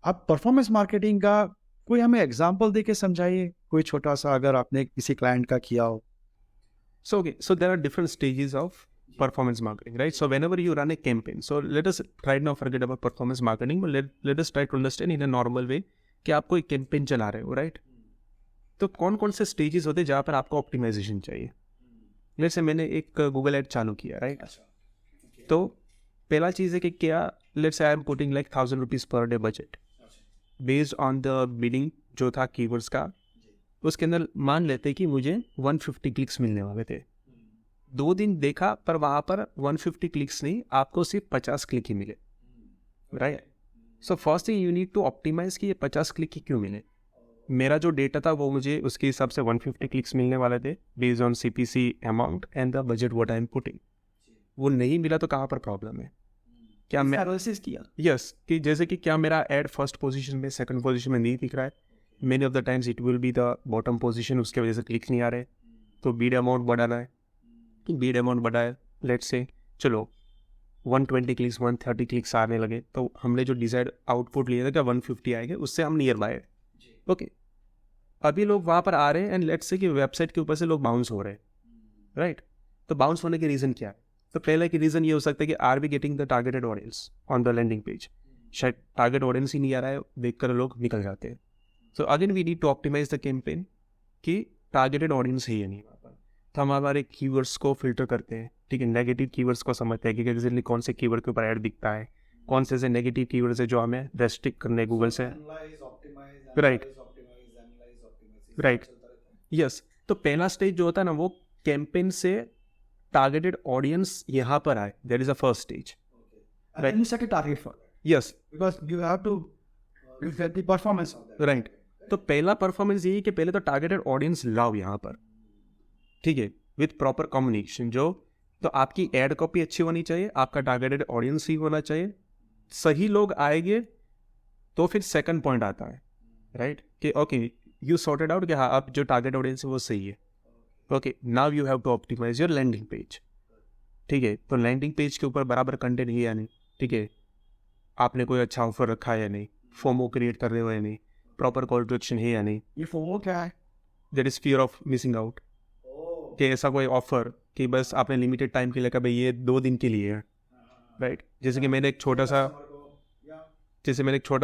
अब परफॉर्मेंस मार्केटिंग का कोई हमें एग्जाम्पल दे के समझाइए, कोई छोटा सा, अगर आपने किसी क्लाइंट का किया हो. So okay, so there are different stages of performance marketing, right? So whenever you run a campaign, so let us right now forget about performance marketing, but let us try to understand in a normal way कि आप कोई campaign चला रहे हो, right, तो कौन कौन से स्टेजेस होते हैं जहाँ पर आपको ऑप्टिमाइजेशन चाहिए. जैसे मैंने एक गूगल एड चालू किया, राइट, तो पहला चीज़ है कि क्या, let's say I am putting like 1000 rupees per day budget based on the bidding जो था कीवर्ड्स का, उसके अंदर मान लेते कि मुझे 150 क्लिक्स मिलने वाले थे. 2 दिन देखा पर वहाँ पर 150 क्लिक्स नहीं, आपको सिर्फ 50 क्लिक ही मिले, right. So first thing you need to optimize कि ये 50 क्लिक ही क्यों मिले. मेरा जो डेटा था वो मुझे उसके हिसाब से 150 क्लिक्स मिलने वाले थे based on CPC amount and the budget what I am putting. वो नहीं मिला तो कहाँ पर प्रॉब्लम है, क्या मैं एनालिसिस किया, यस, कि जैसे कि क्या मेरा एड फर्स्ट पोजीशन में, सेकंड पोजीशन में नहीं दिख रहा है, many of the times it will be the bottom position, उसके वजह से क्लिक नहीं आ रहे, तो बीड अमाउंट बढ़ाना है, बीड अमाउंट बढ़ाए, लेट्स से चलो 120 क्लिक्स 130 क्लिक्स आने लगे, तो हमने जो डिजायर्ड आउटपुट लिया था क्या 150 आएंगे, उससे हम नियर बाय. ओके, अभी लोग वहाँ पर आ रहे हैं एंड लेट्स से कि वेबसाइट के ऊपर से लोग बाउंस हो रहे हैं, राइट. तो बाउंस होने के रीज़न क्या है, तो पहले की रीज़न ये हो सकता है कि are we getting the targeted audience on the landing page, शायद टारगेट ऑडियंस ही नहीं आ रहा है, देखकर लोग निकल जाते हैं. So again we need to optimize the campaign कि टारगेटेड ऑडियंस है या नहीं वहाँ पर. तो हम हमारे कीवर्ड्स को फिल्टर करते हैं, ठीक है, नेगेटिव कीवर्ड्स को समझते हैं कि एग्जैक्टली कौन से कीवर्ड के ऊपर ऐड दिखता है, कौन से ऐसे नेगेटिव कीवर्ड्स है जो हमें रेस्ट्रिक्ट करने गूगल से, राइट, राइट, यस. तो पहला स्टेज जो होता है ना वो कैंपेन से टारगेटेड ऑडियंस यहाँ पर आए, that is the first stage, right. You set a target for, yes, because you have to get the performance, right. तो पहला परफॉर्मेंस यही कि पहले तो टारगेटेड ऑडियंस लाओ यहाँ पर, ठीक है, विथ प्रॉपर कम्युनिकेशन. जो तो आपकी एड कॉपी अच्छी होनी चाहिए, आपका टारगेटेड ऑडियंस ही होना चाहिए, सही लोग आएंगे. तो फिर सेकंड पॉइंट आता है, राइट, कि ओके यू सॉर्टेड आउट कि हाँ अब जो टारगेट ऑडियंस है वो सही है. Okay, now you have to optimize your landing page, ठीक है. तो लैंडिंग पेज के ऊपर बराबर कंटेंट है या नहीं, ठीक है, आपने कोई अच्छा ऑफर रखा है या नहीं, फोमो क्रिएट कर रहे हो या नहीं, प्रॉपर कॉल टू एक्शन है या नहीं. ये फोमो क्या है? That is fear of missing out, कि ऐसा कोई ऑफर कि बस आपने लिमिटेड टाइम के लिए कहा भाई ये 2 दिन के लिए है, राइट. जैसे कि मैंने एक छोटा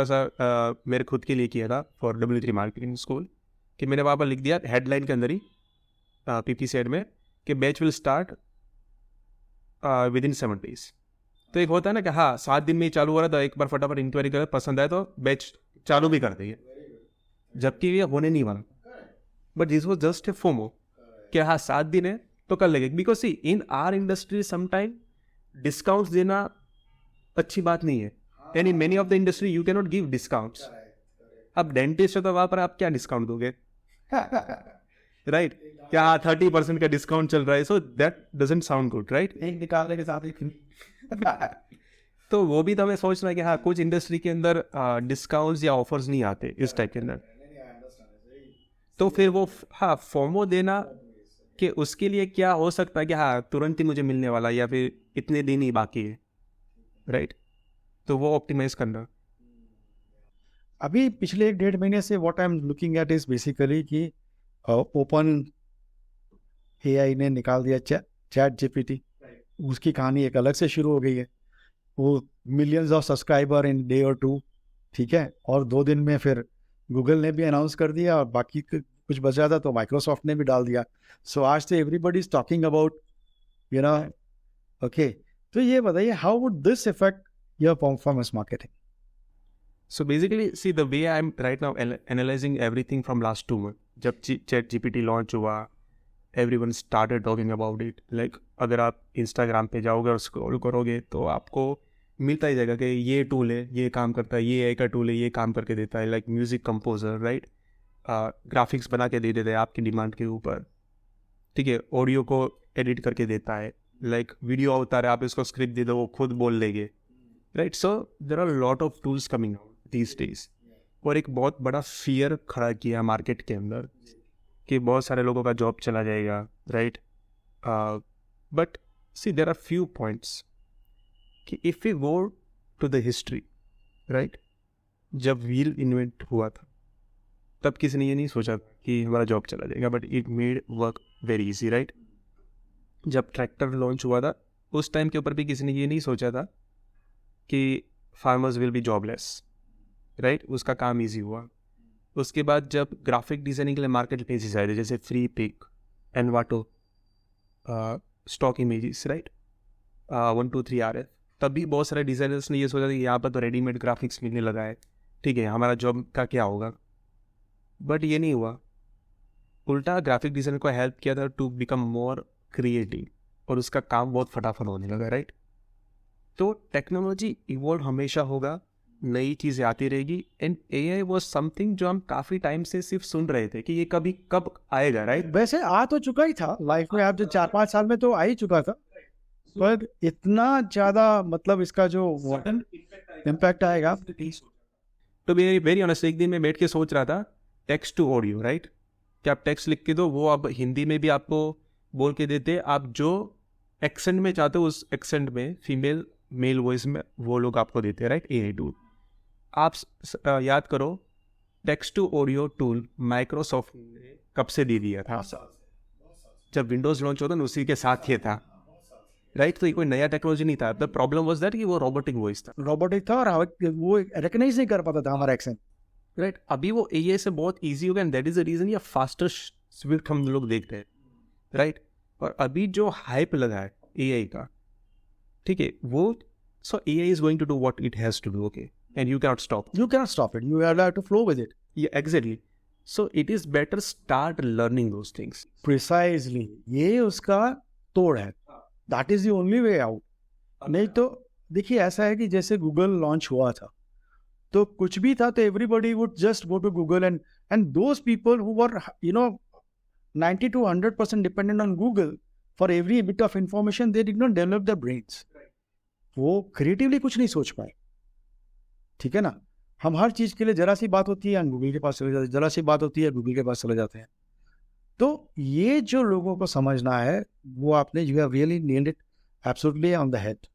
सा मेरे खुद के लिए किया था फॉर W3 मार्केटिंग स्कूल, कि मैंने वहाँ पर लिख दिया हेडलाइन के अंदर ही PPC एड में कि batch will start with in 7 days, तो एक होता है ना कि हाँ 7 दिन में ही चालू हो रहा था, एक बार फटाफट इंक्वायरी कर, पसंद आए तो बैच चालू भी कर देंगे, जबकि ये होने नहीं वाला. But this was just a FOMO कि हाँ 7 दिन है तो कर लेंगे. Because see in our industry sometime discounts देना अच्छी बात नहीं है, and in many of the industry you can not give discounts. अब डेंटिस्ट है तो वहाँ पर आप क्या डिस्काउंट दोगे, राइट? क्या 30% का डिस्काउंट चल रहा है, so that doesn't sound good, right? एक निकालने के साथ एक तो वो भी तो हमें सोचना है कि हाँ कुछ इंडस्ट्री के अंदर डिस्काउंट्स या ऑफर्स नहीं आते इस टाइप के अंदर. तो फिर वो हाँ फोमो देना कि उसके लिए क्या हो सकता है कि हाँ तुरंत ही मुझे मिलने वाला है या फिर इतने दिन ही बाकी है, राइट? तो वो ऑप्टिमाइज करना. अभी पिछले 1-1.5 महीने से what I am looking at is basically कि ओपन एआई ने निकाल दिया चैट जीपीटी. उसकी कहानी एक अलग से शुरू हो गई है. वो millions of subscriber in day और 2, ठीक है, और 2 दिन में फिर गूगल ने भी अनाउंस कर दिया और बाकी कुछ बचा था तो माइक्रोसॉफ्ट ने भी डाल दिया. सो आज से everybody is talking about you know. Okay, तो ये बताइए how would this effect your performance marketing? So basically, see the way I'm right now analyzing everything from last 2 months. जब चैट जीपीटी लॉन्च हुआ, everyone started talking about it. Like अगर आप Instagram पे जाओगे और स्क्रॉल करोगे तो आपको मिलता ही जाएगा कि ये टूल है, ये काम करता है, ये एआई का टूल है, ये काम करके देता है. Like music composer, right? Graphics बना के दे देता है आपकी डिमांड के ऊपर, ठीक है. ऑडियो को एडिट करके देता है. लाइक वीडियो अवतार है, आप इसको स्क्रिप्ट दे दो वो खुद बोल लेंगे, right? So there are lot of tools coming out these days. और एक बहुत बड़ा फियर खड़ा किया मार्केट के अंदर कि बहुत सारे लोगों का जॉब चला जाएगा, right? But see there are few points कि if you go to the history, right, जब व्हील इन्वेंट हुआ था तब किसी ने ये नहीं सोचा कि हमारा जॉब चला जाएगा, but it made work very easy, right? जब ट्रैक्टर लॉन्च हुआ था उस टाइम के ऊपर भी किसी ने ये नहीं सोचा था कि farmers will be jobless, right? उसका काम इजी हुआ. उसके बाद जब ग्राफिक डिज़ाइनिंग के लिए मार्केट प्लेसेस आए थे जैसे Freepik, Envato, stock images, right, 123 RF, तब भी बहुत सारे डिज़ाइनर्स ने ये सोचा था कि यहाँ पर तो रेडीमेड ग्राफिक्स मिलने लगा है, ठीक है, हमारा जॉब का क्या होगा. बट ये नहीं हुआ. उल्टा ग्राफिक डिज़ाइनर को हेल्प किया था टू बिकम मोर क्रिएटिव और उसका काम बहुत फटाफट होने लगा, राइट? तो टेक्नोलॉजी इवॉल्व हमेशा होगा, नई चीज़ें आती रहेगी. एंड एआई वाज समथिंग जो हम काफ़ी टाइम से सिर्फ सुन रहे थे कि ये कभी कब आएगा, राइट? वैसे आ तो चुका ही था लाइफ में, आप जो 4-5 साल में तो आ ही चुका था, पर इतना ज़्यादा मतलब इसका जो इम्पैक्ट आएगा. तो वेरी वेरी ऑनेस्ट, एक दिन मैं बैठ के सोच रहा था टेक्स्ट टू ऑडियो, राइट, कि आप टेक्स्ट लिख के दो, वो अब हिंदी में भी आपको बोल के देते, आप जो एक्सेंट में चाहते हो उस एक्सेंट में फीमेल मेल वॉइस में वो लोग आपको देते हैं, राइट? AI tool. आप याद करो text to audio tool Microsoft ने कब से दे दिया था? जब विंडोज लॉन्च होता ना उसी के साथ ये था, राइट? तो ये कोई नया टेक्नोलॉजी नहीं था. द प्रॉब्लम वाज दैट कि वो रोबोटिक वॉइस था, रोबोटिक था और वो रिकग्नाइज नहीं कर पाता था हमारा एक्सेंट, राइट? अभी वो एआई से बहुत ईजी हो गया, and that is the reason ये फास्टर स्विफ्ट हम लोग देखते हैं, राइट? और अभी जो हाइप लगा है एआई का, ठीक है, वो so AI is going to do what it has to do, okay, and you cannot stop you cannot stop it, you are allowed to flow with it. Yeah, exactly. So it is better start learning those things. Precisely, ये उसका तोड़ है. That is the only way out. नहीं तो देखिए ऐसा है कि जैसे गूगल लॉन्च हुआ था तो कुछ भी था तो everybody would just go to Google and those people who were 90 to 100% dependent on Google for every bit of information, they did not develop the brains. वो क्रिएटिवली कुछ नहीं सोच पाए, ठीक है ना? हम हर चीज़ के लिए जरा सी बात होती है गूगल के पास चले जाते हैं, जरा सी बात होती है गूगल के पास चले जाते हैं. तो ये जो लोगों को समझना है वो आपने you have really nailed it absolutely on the head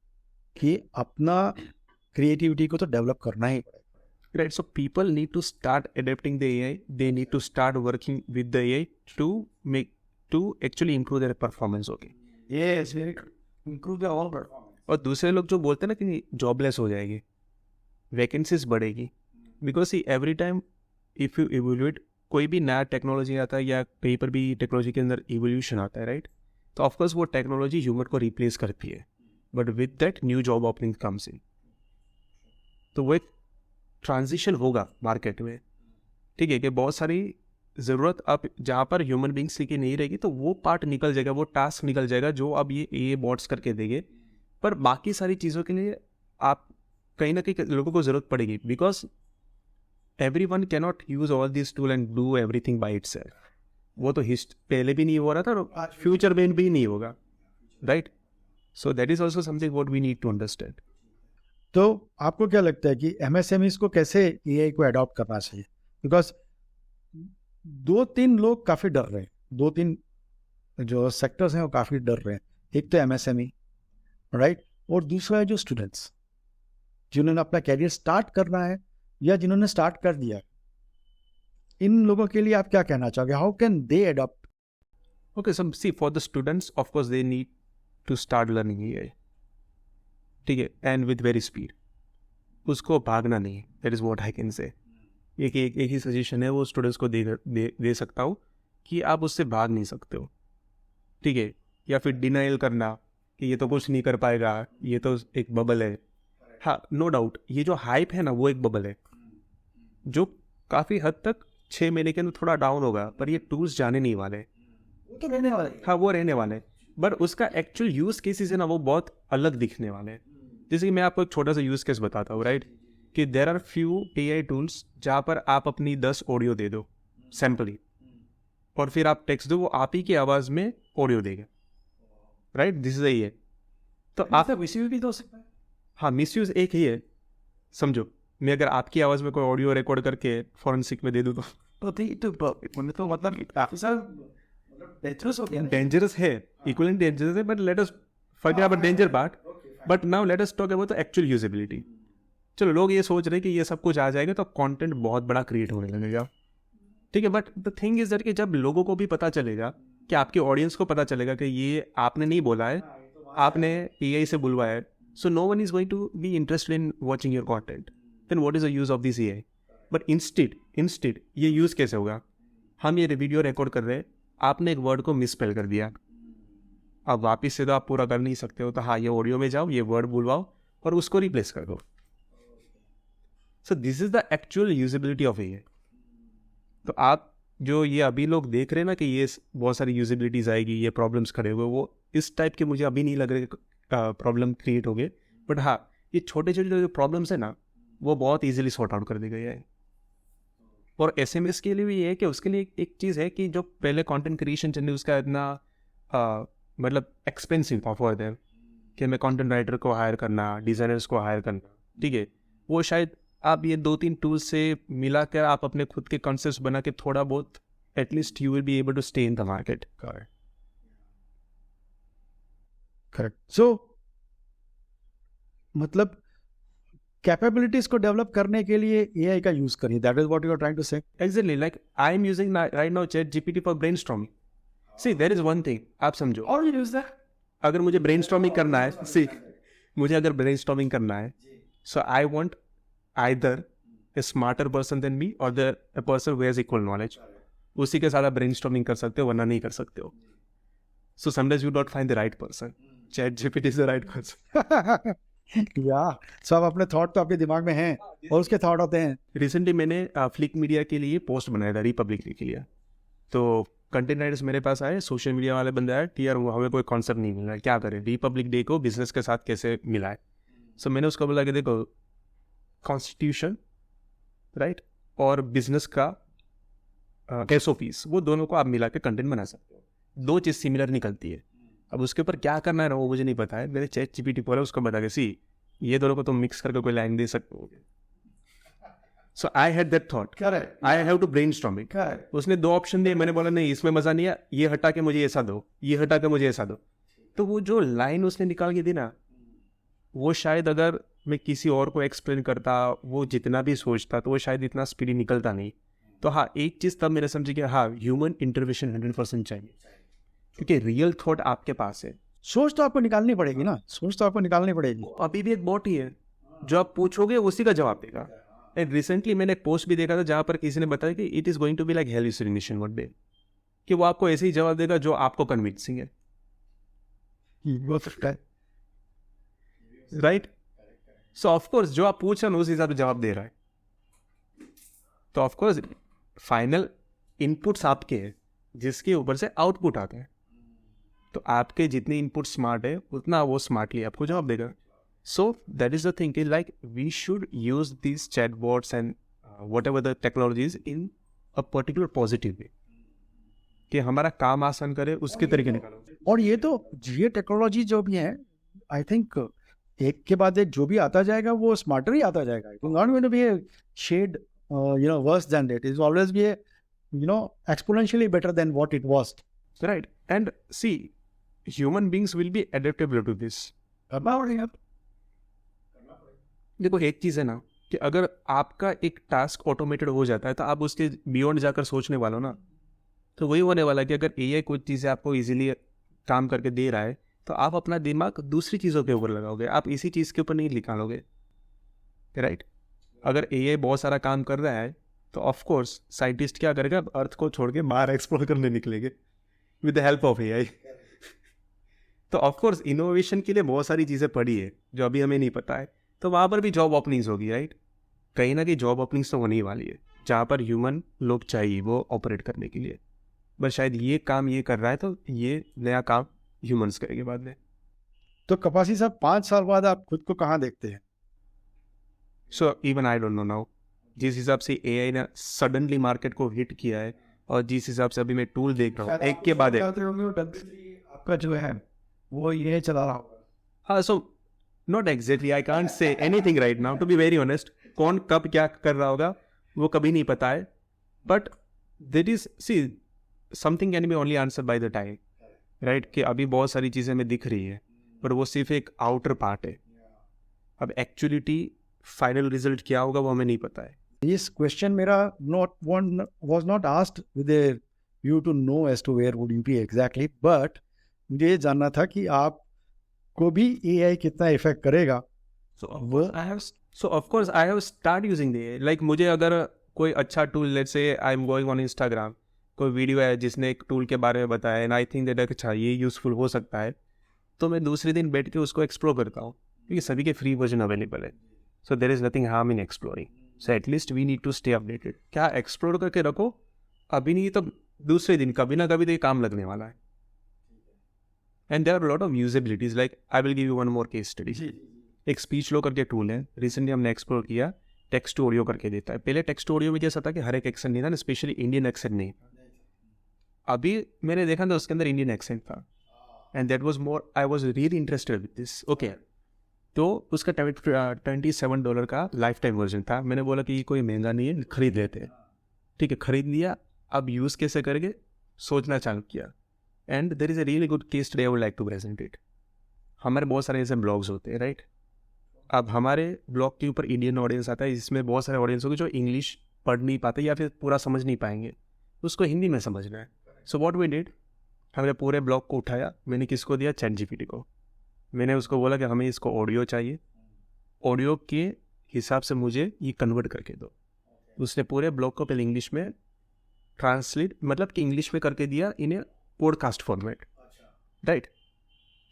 कि अपना क्रिएटिविटी को तो डेवलप करना ही पड़ेगा. Right, so people need to start adapting the AI. They need to start working with the AI to actually improve their performance. Okay. Yes, improve the all performance. और दूसरे लोग जो बोलते हैं ना कि जॉबलेस हो जाएगी, वैकेंसीज बढ़ेगी, because see every time if you evolute कोई भी नया टेक्नोलॉजी आता है या कहीं पर भी टेक्नोलॉजी के अंदर इवोल्यूशन आता है, राइट? तो ऑफकोर्स वो टेक्नोलॉजी ह्यूमन को रिप्लेस करती है, but with that new job opening comes in. तो वो एक ट्रांजिशन होगा मार्केट में, ठीक है, कि बहुत सारी ज़रूरत अब जहाँ पर ह्यूमन बींग्स की नहीं रहेगी तो वो पार्ट निकल जाएगा, वो टास्क निकल जाएगा जो अब ये बॉट्स करके देंगे। पर बाकी सारी चीज़ों के लिए आप कहीं ना कहीं लोगों को ज़रूरत पड़ेगी, because everyone cannot use all these tools and do everything by itself. वो तो पहले भी नहीं हो रहा था और फ्यूचर में भी नहीं होगा, right? So that is also something what we need to understand. तो आपको क्या लगता है कि एमएसएमईज को कैसे एआई को अडॉप्ट करना चाहिए? बिकॉज 2-3 लोग काफ़ी डर रहे हैं, 2-3 जो सेक्टर्स हैं वो काफ़ी डर रहे हैं। एक तो एमएसएमई, राइट, और दूसरा है जो स्टूडेंट्स जिन्होंने अपना कैरियर स्टार्ट करना है या जिन्होंने स्टार्ट कर दिया। इन लोगों के लिए आप क्या कहना चाहोगे? How can they adopt? Okay, so see for the students of course they need to start learning AI, ठीक है, एंड विद वेरी स्पीड। उसको भागना नहीं, that is what I can say. एक ही सजेशन है वो स्टूडेंट्स को दे सकता हूँ कि आप उससे भाग नहीं सकते हो, ठीक है, या फिर डिनाइल करना कि ये तो कुछ नहीं कर पाएगा, ये तो एक बबल है। हाँ, नो डाउट ये जो हाइप है ना वो एक बबल है जो काफ़ी हद तक 6 महीने के अंदर थोड़ा डाउन होगा, पर ये टूल्स जाने नहीं वाले, वो तो रहने वाला है। हाँ वो रहने वाले, बट उसका एक्चुअल यूज़ केसेस है ना वो बहुत अलग दिखने वाले हैं। जैसे कि मैं आपको एक छोटा सा यूज़ केस बताता हूँ, राइट, कि there are few AI tools जहाँ पर आप अपनी 10 ऑडियो दे दो सैम्पली और फिर आप टेक्स्ट दो, वो आप ही की आवाज़ में ऑडियो देगा, राइट, दिस इज ये। तो आप मिसयूज भी तो हो सकता है। हाँ, मिसयूज एक ही है, समझो मैं अगर आपकी आवाज़ में कोई ऑडियो रिकॉर्ड करके फॉरेंसिक में दे दूँ तो मतलब काफी सारा डेंजरस है, इक्वली डेंजरस है, but let us forget about danger part, but now let us talk about the actual usability. चलो लोग ये सोच रहे हैं कि ये सब कुछ आ जाएगा तो कंटेंट बहुत बड़ा क्रिएट होने लगेगा, ठीक है, but the thing is that कि जब लोगों को भी पता चलेगा, कि आपके ऑडियंस को पता चलेगा कि ये आपने नहीं बोला है, आपने एआई से बुलवाया है, so no one is going to be interested in watching your content, then what is the use of this AI? But instead ये यूज़ कैसे होगा? हम ये वीडियो रिकॉर्ड कर रहे हैं, आपने एक वर्ड को मिसस्पेल कर दिया, अब वापस से तो आप पूरा कर नहीं सकते हो, तो हाँ ये ऑडियो में जाओ, ये वर्ड बुलवाओ और उसको रिप्लेस कर दो। सो this is the actual usability of AI। तो आप जो ये अभी लोग देख रहे हैं ना कि ये बहुत सारी यूजेबिलिटीज आएगी, ये प्रॉब्लम्स खड़े हुए, वो इस टाइप के मुझे अभी नहीं लग रहे प्रॉब्लम क्रिएट हो गए, बट हाँ ये छोटे छोटे जो प्रॉब्लम्स है ना वो बहुत इजीली सॉर्ट आउट कर दी गई है। और एसएमएस के लिए भी ये है कि उसके लिए एक चीज़ है कि जो पहले कंटेंट क्रिएशन चल रही उसका इतना मतलब एक्सपेंसिव था फॉर देम, कि मैं कंटेंट राइटर को हायर करना, डिज़ाइनर्स को हायर करना, ठीक है, वो शायद आप ये 2-3 टूल्स से मिलाकर आप अपने खुद के कॉन्सेप्ट्स बना के थोड़ा बहुत at least you will be able to stay in the market. Correct. So मतलब कैपेबिलिटीज को डेवलप करने के लिए एआई का यूज करिए, that is what you are trying to say. Exactly, like I am using right now ChatGPT for brainstorming. See there is one thing, आप समझो, और यू यूज दैट अगर मुझे ब्रेनस्टॉर्मिंग करना है, सी मुझे अगर ब्रेनस्टॉर्मिंग करना है, so I want either a smarter person than me or the person who has equal knowledge, उसी के साथ आप ब्रेनस्टॉर्मिंग कर सकते हो, वरना नहीं कर सकते हो। So sometimes you don't find the right person, chat GPT is the right person. या सब अपने थॉट तो आपके दिमाग में हैं और उसके थॉट होते हैं। रिसेंटली मैंने फ्लिक मीडिया के लिए पोस्ट बनाया था, रिपब्लिक डे के लिए, तो कंटेंट राइटर्स मेरे पास आए, सोशल मीडिया वाले बंदे आए कि यार हमें कोई कॉन्सेप्ट नहीं मिल रहा है, क्या करें, रिपब्लिक डे को बिजनेस के साथ कैसे मिलाए। सो मैंने उसको बोला कि देखो कॉन्स्टिट्यूशन राइट और बिजनेस का SOPs, वो दोनों को आप मिला के कंटेंट बना सकते हो, 2 चीज़ सिमिलर निकलती है। अब उसके ऊपर क्या करना है ना वो मुझे नहीं पता है, मेरे चैट जीपीटी बोला उसको बता के, सी ये दोनों को तुम मिक्स करके कोई लाइन दे सकते हो। So I had that thought, correct, I have to brainstorm it. उसने 2 ऑप्शन दिए, मैंने बोला नहीं इसमें मजा नहीं है, ये हटा के मुझे ऐसा दो, ये हटा के मुझे ऐसा दो। तो वो जो लाइन उसने निकाल के दी ना, वो शायद अगर मैं किसी और को एक्सप्लेन करता, वो जितना भी सोचता, तो वो शायद इतना स्पीडी निकलता नहीं। तो हाँ एक चीज़ तब मैंने समझी कि हाँ ह्यूमन इंटरवेंशन 100% चाहिए, क्योंकि रियल थॉट आपके पास है। सोच तो आपको निकालनी पड़ेगी ना, सोच तो आपको निकालनी पड़ेगी। अभी भी एक बॉट ही है, जो आप पूछोगे उसी का जवाब देगा। एंड रिसेंटली मैंने एक पोस्ट भी देखा था जहाँ पर किसी ने बताया कि it is going to be like hallucination one day, कि वो आपको ऐसे ही जवाब देगा जो आपको कन्विंसिंग है। हो सकता है। राइट. सो ऑफकोर्स जो आप पूछ रहे हैं उस हिसाब से जवाब दे रहा है. तो ऑफकोर्स फाइनल इनपुट्स आपके हैं जिसके ऊपर से आउटपुट आता है. तो आपके जितने इनपुट स्मार्ट है उतना वो स्मार्टली आपको जवाब देगा. So that is the thing कि like we should use this chatbots and whatever the technologies in a particular positive way कि हमारा काम आसान करे उसके तरीके निकालो. और ये टेक्नोलॉजी जो भी है, आई थिंक एक के बाद एक जो भी आता जाएगा वो स्मार्टर ही आता जाएगा. It will not going to be a shade worse than that. It will always be exponentially better than what it was. Right. And see, human beings will be adaptable to this. देखो एक चीज़ है ना कि अगर आपका एक task automated हो जाता है तो आप उसके बियॉन्ड जाकर सोचने वाला हो ना, तो वही होने वाला है कि अगर एआई कोई चीज़ें आपको इजीली काम करके दे रहा है तो आप अपना दिमाग दूसरी चीज़ों के ऊपर लगाओगे, आप इसी चीज़ के ऊपर नहीं निकालोगे. राइट. अगर एआई बहुत सारा काम कर रहा है तो ऑफ कोर्स साइंटिस्ट क्या करेगा, अर्थ को छोड़ के बाहर एक्सप्लोर करने निकलेंगे with the help of AI. तो ऑफ कोर्स इनोवेशन के लिए बहुत सारी चीज़ें पड़ी है जो अभी हमें नहीं पता है, तो वहाँ पर भी जॉब ओपनिंग्स होगी. राइट. कहीं ना कहीं जॉब ओपनिंग्स तो होने ही वाली है जहाँ पर ह्यूमन लोग चाहिए वो ऑपरेट करने के लिए. बस शायद ये काम ये कर रहा है तो ये नया काम ह्यूमंस करेंगे बाद में. तो कपासी साहब 5 साल बाद आप खुद को कहाँ देखते हैं? So even I don't know now. जिस हिसाब से एआई ने सडनली मार्केट को हिट किया है और जिस हिसाब से अभी मैं टूल देख रहा हूँ एक के बाद एक, आपका जो है वो ये चला रहा होगा. हाँ. So not exactly, I can't say anything right now to be very honest. कौन कब क्या कर रहा होगा वो कभी नहीं पता है. But that is see something can be only answer by the time. Right. कि अभी बहुत सारी चीज़ें हमें दिख रही है पर वो सिर्फ एक आउटर पार्ट है. अब एक्चुअलिटी फाइनल रिजल्ट क्या होगा वो हमें नहीं पता है. This question मेरा was not asked with a view to know as to where would you be exactly, but मुझे जानना था कि आप को भी AI कितना इफेक्ट करेगा. So of course I have start using the AI. Like मुझे अगर कोई अच्छा tool, let's say I am going on Instagram, कोई वीडियो है जिसने एक टूल के बारे में बताया एंड आई थिंक दैट अच्छा ये यूजफुल हो सकता है, तो मैं दूसरे दिन बैठ के उसको एक्सप्लोर करता हूँ क्योंकि सभी के फ्री वर्जन अवेलेबल है. So there is nothing harm in exploring. So at least we need to stay updated. क्या एक्सप्लोर करके रखो, अभी नहीं तो दूसरे दिन कभी ना कभी तो ये काम लगने वाला है. And there are lot of usabilities. Like I will give you one more case study. एक स्पीच लो करके टूल है, रिसेंटली हमने एक्सप्लोर किया, टेक्स्ट टू ऑडियो करके देता है. पहले टेक्स्ट टू ऑडियो में जैसा था कि हर एक एक्सेंट नहीं था ना, स्पेशली इंडियन एक्सेंट नहीं. अभी मैंने देखा था उसके अंदर इंडियन एक्सेंट था and that was more, I was really interested with this. Okay. तो उसका $27 का लाइफ टाइम वर्जन था. मैंने बोला कि ये कोई महंगा नहीं है, खरीद लेते हैं. ठीक है, खरीद लिया. अब यूज़ कैसे करेंगे सोचना चालू किया. And there is a really good case today I would like to present it. हमारे बहुत सारे ऐसे ब्लॉग्स होते हैं. राइट. अब हमारे ब्लॉग के ऊपर इंडियन ऑडियंस आता है, इसमें बहुत सारे ऑडियंस होंगे जो इंग्लिश पढ़ नहीं पाते या फिर पूरा समझ नहीं पाएंगे, उसको हिंदी में समझना है. सो व्हाट वी डिड, हमने पूरे ब्लॉग को उठाया. मैंने किसको दिया? ChatGPT को. मैंने उसको बोला कि हमें इसको ऑडियो चाहिए, ऑडियो के हिसाब से मुझे ये कन्वर्ट करके दो. उसने पूरे ब्लॉग को पहले इंग्लिश में ट्रांसलेट, मतलब कि इंग्लिश में करके दिया इन ए पॉडकास्ट फॉर्मेट. राइट.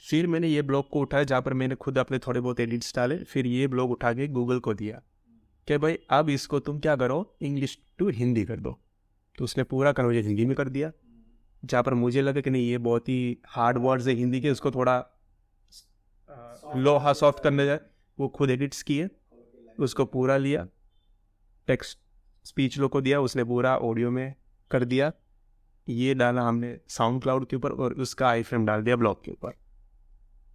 फिर मैंने ये ब्लॉग को उठाया जहाँ पर मैंने खुद अपने थोड़े बहुत एडिट्स डाले. फिर ये ब्लॉग उठा के गूगल को दिया कि भाई अब इसको तुम क्या करो, इंग्लिश टू हिंदी कर दो. तो उसने पूरा कन्वर्जन हिंदी में कर दिया. जहाँ पर मुझे लगा कि नहीं ये बहुत ही हार्ड वर्ड्स है हिंदी के, उसको थोड़ा लोहा सॉफ्ट करने जाए, वो खुद एडिट्स किए, उसको पूरा लिया, टेक्स्ट स्पीच लो को दिया, उसने पूरा ऑडियो में कर दिया. ये डाला हमने साउंड क्लाउड के ऊपर और उसका आई फ्रेम डाल दिया ब्लॉग के ऊपर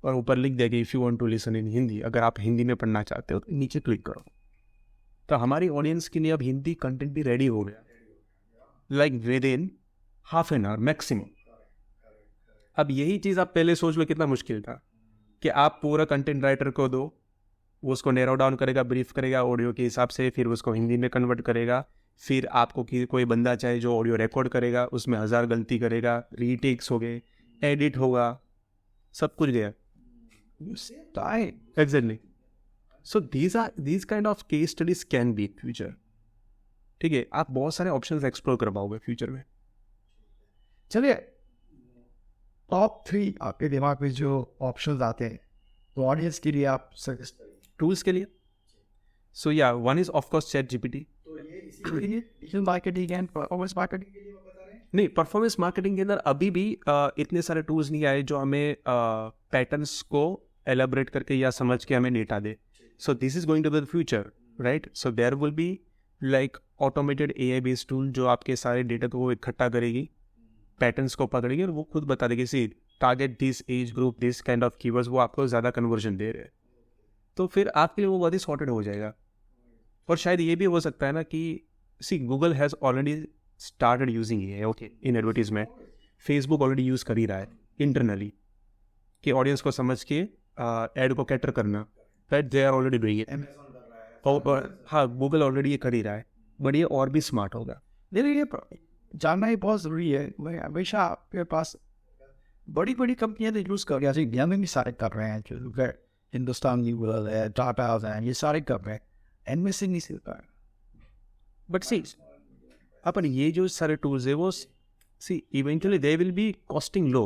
और ऊपर लिख दिया कि if you want to listen in Hindi, अगर आप हिंदी में पढ़ना चाहते हो तो नीचे क्लिक करो. तो हमारी ऑडियंस के लिए अब हिंदी कंटेंट भी रेडी हो गया, like with in half an hour maximum. अब यही चीज़ आप पहले सोच लो कितना मुश्किल था कि आप पूरा कंटेंट राइटर को दो, वो उसको नैरो डाउन करेगा, ब्रीफ करेगा ऑडियो के हिसाब से, फिर उसको हिंदी में कन्वर्ट करेगा. फिर आपको कोई बंदा चाहे जो ऑडियो रिकॉर्ड करेगा, उसमें 1000 गलती करेगा, रीटेक्स हो गए, एडिट होगा, सब कुछ गया. Exactly. So these kind of case studies can be future. ठीक है, आप बहुत सारे ऑप्शंस एक्सप्लोर कर पाओगे फ्यूचर में. चलिए, टॉप 3 आपके दिमाग में जो ऑप्शंस आते हैं तो ऑडियंस के लिए आप सजेस्ट करेंगे टूल्स के लिए? सो या one is of course chat GPT. तो ये इसीलिए digital marketing and performance marketing के लिए आप बता रहे हैं? नहीं, परफॉर्मेंस मार्केटिंग के अंदर अभी भी इतने सारे टूल्स नहीं आए जो हमें पैटर्न्स को एलाबरेट करके या समझ के हमें डेटा दे. So this is going to be the future, right? So there will be like automated AI based tool जो आपके सारे डेटा को इकट्ठा करेगी, पैटर्न्स को पकड़ेगी और वो खुद बता देगी see target this age group this kind of keywords, वो आपको ज़्यादा कन्वर्जन दे रहे हैं. तो फिर आपके लिए वो बहुत ही सॉर्टेड हो जाएगा. और शायद ये भी हो सकता है ना कि see Google has already started using ये okay in advertisement. Facebook already use कर ही रहा है इंटरनली कि ऑडियंस को समझ के एड को कैटर करना, right? They are already doing it. और हाँ, गूगल ऑलरेडी ये कर ही रहा है, बट ये और भी स्मार्ट होगा. नहीं, ये जानना ही बहुत ज़रूरी है. मैं हमेशा आपके पास बड़ी बड़ी कंपनियां तो यूज़ कर रही हैं, इंडिया में भी सारे कर रहे हैं, जो हिंदुस्तान लीवर है, टाटा है, ये सारे कर रहे हैं. इनमें से नहीं सीखता है. बट सी अपन ये जो सारे टूल्स है वो see eventually they will be costing low.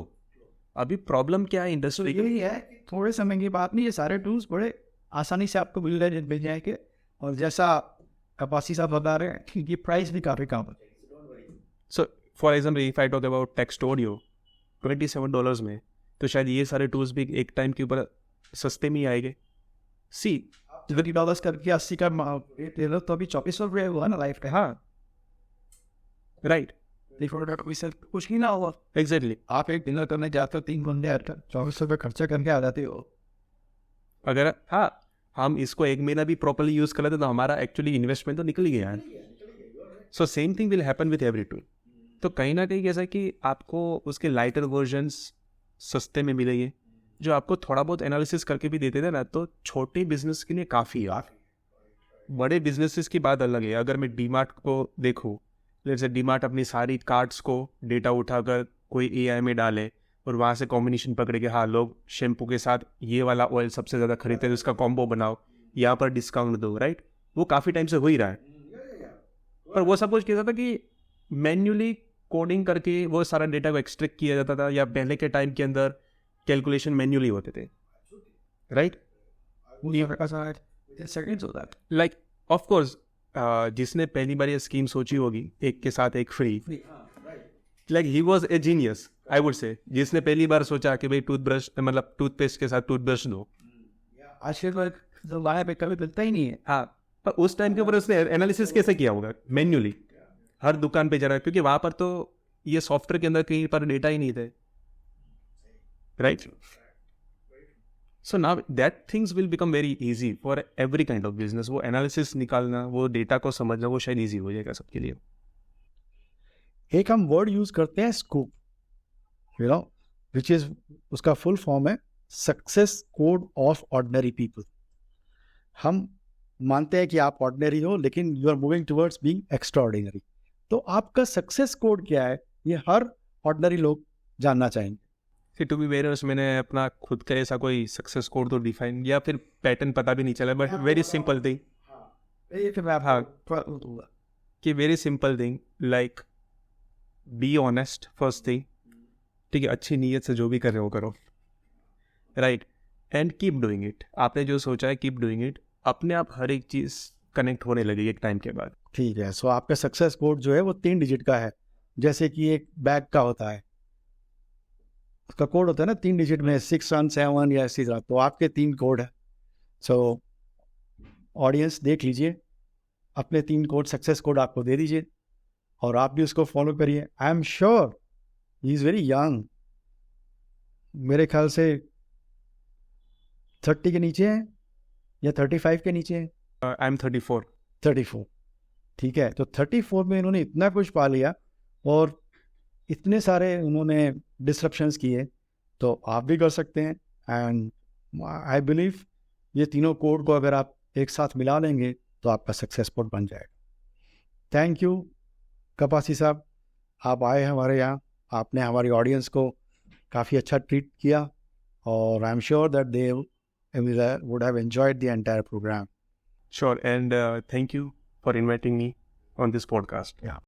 अभी प्रॉब्लम क्या है इंडस्ट्री की? यही है कि थोड़े समय की बात नहीं, ये सारे टूल्स बड़े आसानी से आपको मिल जाएंगे. और जैसा कपासी साहब बता रहे हैं कि ये प्राइस भी काफ़ी कम है. So for example if I talk about text audio $27 में, तो शायद ये सारे टूल्स भी एक टाइम के ऊपर सस्ते में ही आएंगे. सी $30 करके 80 का ले लो तो अभी 2400 हुआ ना लाइफ का. हाँ, राइट, कुछ ही ना हुआ. एग्जैक्टली. आप एक डिनर करने जाते हो, 3 घंटे 2400 खर्चा करके आ जाते हो. अगर हाँ हम इसको एक महीना भी प्रॉपर्ली यूज़ कर लेते तो हमारा एक्चुअली इन्वेस्टमेंट तो निकल ही गया है. So same thing will happen with every tool. तो कहीं ना कहीं कैसा कि आपको उसके लाइटर वर्जन्स सस्ते में मिलेंगे जो आपको थोड़ा बहुत एनालिसिस करके भी देते थे ना, तो छोटे बिजनेस के लिए काफ़ी है. बड़े बिजनेसेस की बात अलग है. अगर मैं डीमार्ट को देखूँ, जैसे डीमार्ट अपनी सारी कार्ड्स को डेटा उठाकर कोई AI में डाले और वहाँ से कॉम्बिनेशन पकड़े के हाँ लोग शैम्पू के साथ ये वाला ऑयल सबसे ज़्यादा खरीदते हैं, उसका कॉम्बो बनाओ, यहाँ पर डिस्काउंट दो, राइट? वो काफ़ी टाइम से हो ही रहा है. पर वो सब कुछ क्या था कि मैन्युअली कोडिंग करके वो सारा डेटा को एक्सट्रैक्ट किया जाता था, या पहले के टाइम के अंदर कैलकुलेशन मैन्युअली होते थे, राइट? लाइक ऑफ कोर्स जिसने पहली बार ये स्कीम सोची होगी एक के साथ एक free, like he was a genius I would say, जिसने पहली बार सोचा कि भाई टूथब्रश मतलब टूथपेस्ट के साथ टूथब्रश दो. आज के ज़माने पे कभी मिलता ही नहीं है. हाँ, पर उस टाइम के ऊपर उसने एनालिसिस कैसे किया होगा? मैन्युअली हर दुकान पे जरा, क्योंकि वहाँ पर तो ये सॉफ्टवेयर के अंदर कहीं पर डेटा ही नहीं थे, right? So now that things will become very easy for every kind of business. वो एनालिसिस निकालना, वो डेटा को समझना, वो शायद इजी हो जाएगा सबके लिए. एक हम वर्ड यूज करते हैं SCOOP, you know, which is उसका फुल फॉर्म है success code of ordinary people. हम मानते हैं कि आप ऑर्डिनरी हो लेकिन you are moving towards being extraordinary. तो आपका सक्सेस कोड क्या है, ये हर ऑर्डिनरी लोग जानना चाहेंगे. टू बी वेरी ऑनेस्ट, मैंने अपना खुद का ऐसा कोई सक्सेस कोड तो डिफाइन या फिर पैटर्न पता भी नहीं चला, बट वेरी सिंपल थिंग. हाँ, कि very simple thing like be honest first thing, ठीक है? अच्छी नीयत से जो भी कर रहे हो करो, right? And keep doing it. आपने जो सोचा है कीप डूइंग इट. अपने आप हर एक चीज़ कनेक्ट होने लगेगी एक टाइम के बाद. ठीक है. सो आपका सक्सेस कोड जो है वो 3 डिजिट का है. जैसे कि एक बैग का होता है, उसका कोड होता है ना 3 डिजिट में, 6 1 7 या इसी तरह. तो आपके 3 कोड है. सो ऑडियंस देख लीजिए, अपने 3 कोड सक्सेस कोड आपको दे दीजिए और आप भी उसको फॉलो करिए. I am sure he is very young, मेरे ख्याल से 30 के नीचे है या 35 के नीचे है. I am 34. ठीक है. तो 34 में इन्होंने इतना कुछ पा लिया और इतने सारे उन्होंने डिसरप्शंस किए, तो आप भी कर सकते हैं. एंड आई बिलीव ये तीनों कोड को अगर आप एक साथ मिला लेंगे तो आपका सक्सेस कोड बन जाएगा. थैंक यू कपासी साहब, आप आए हमारे यहाँ, आपने हमारी ऑडियंस को काफ़ी अच्छा ट्रीट किया और I am sure that they would have enjoyed the entire program. Sure, and thank you for inviting me on this podcast. Yeah.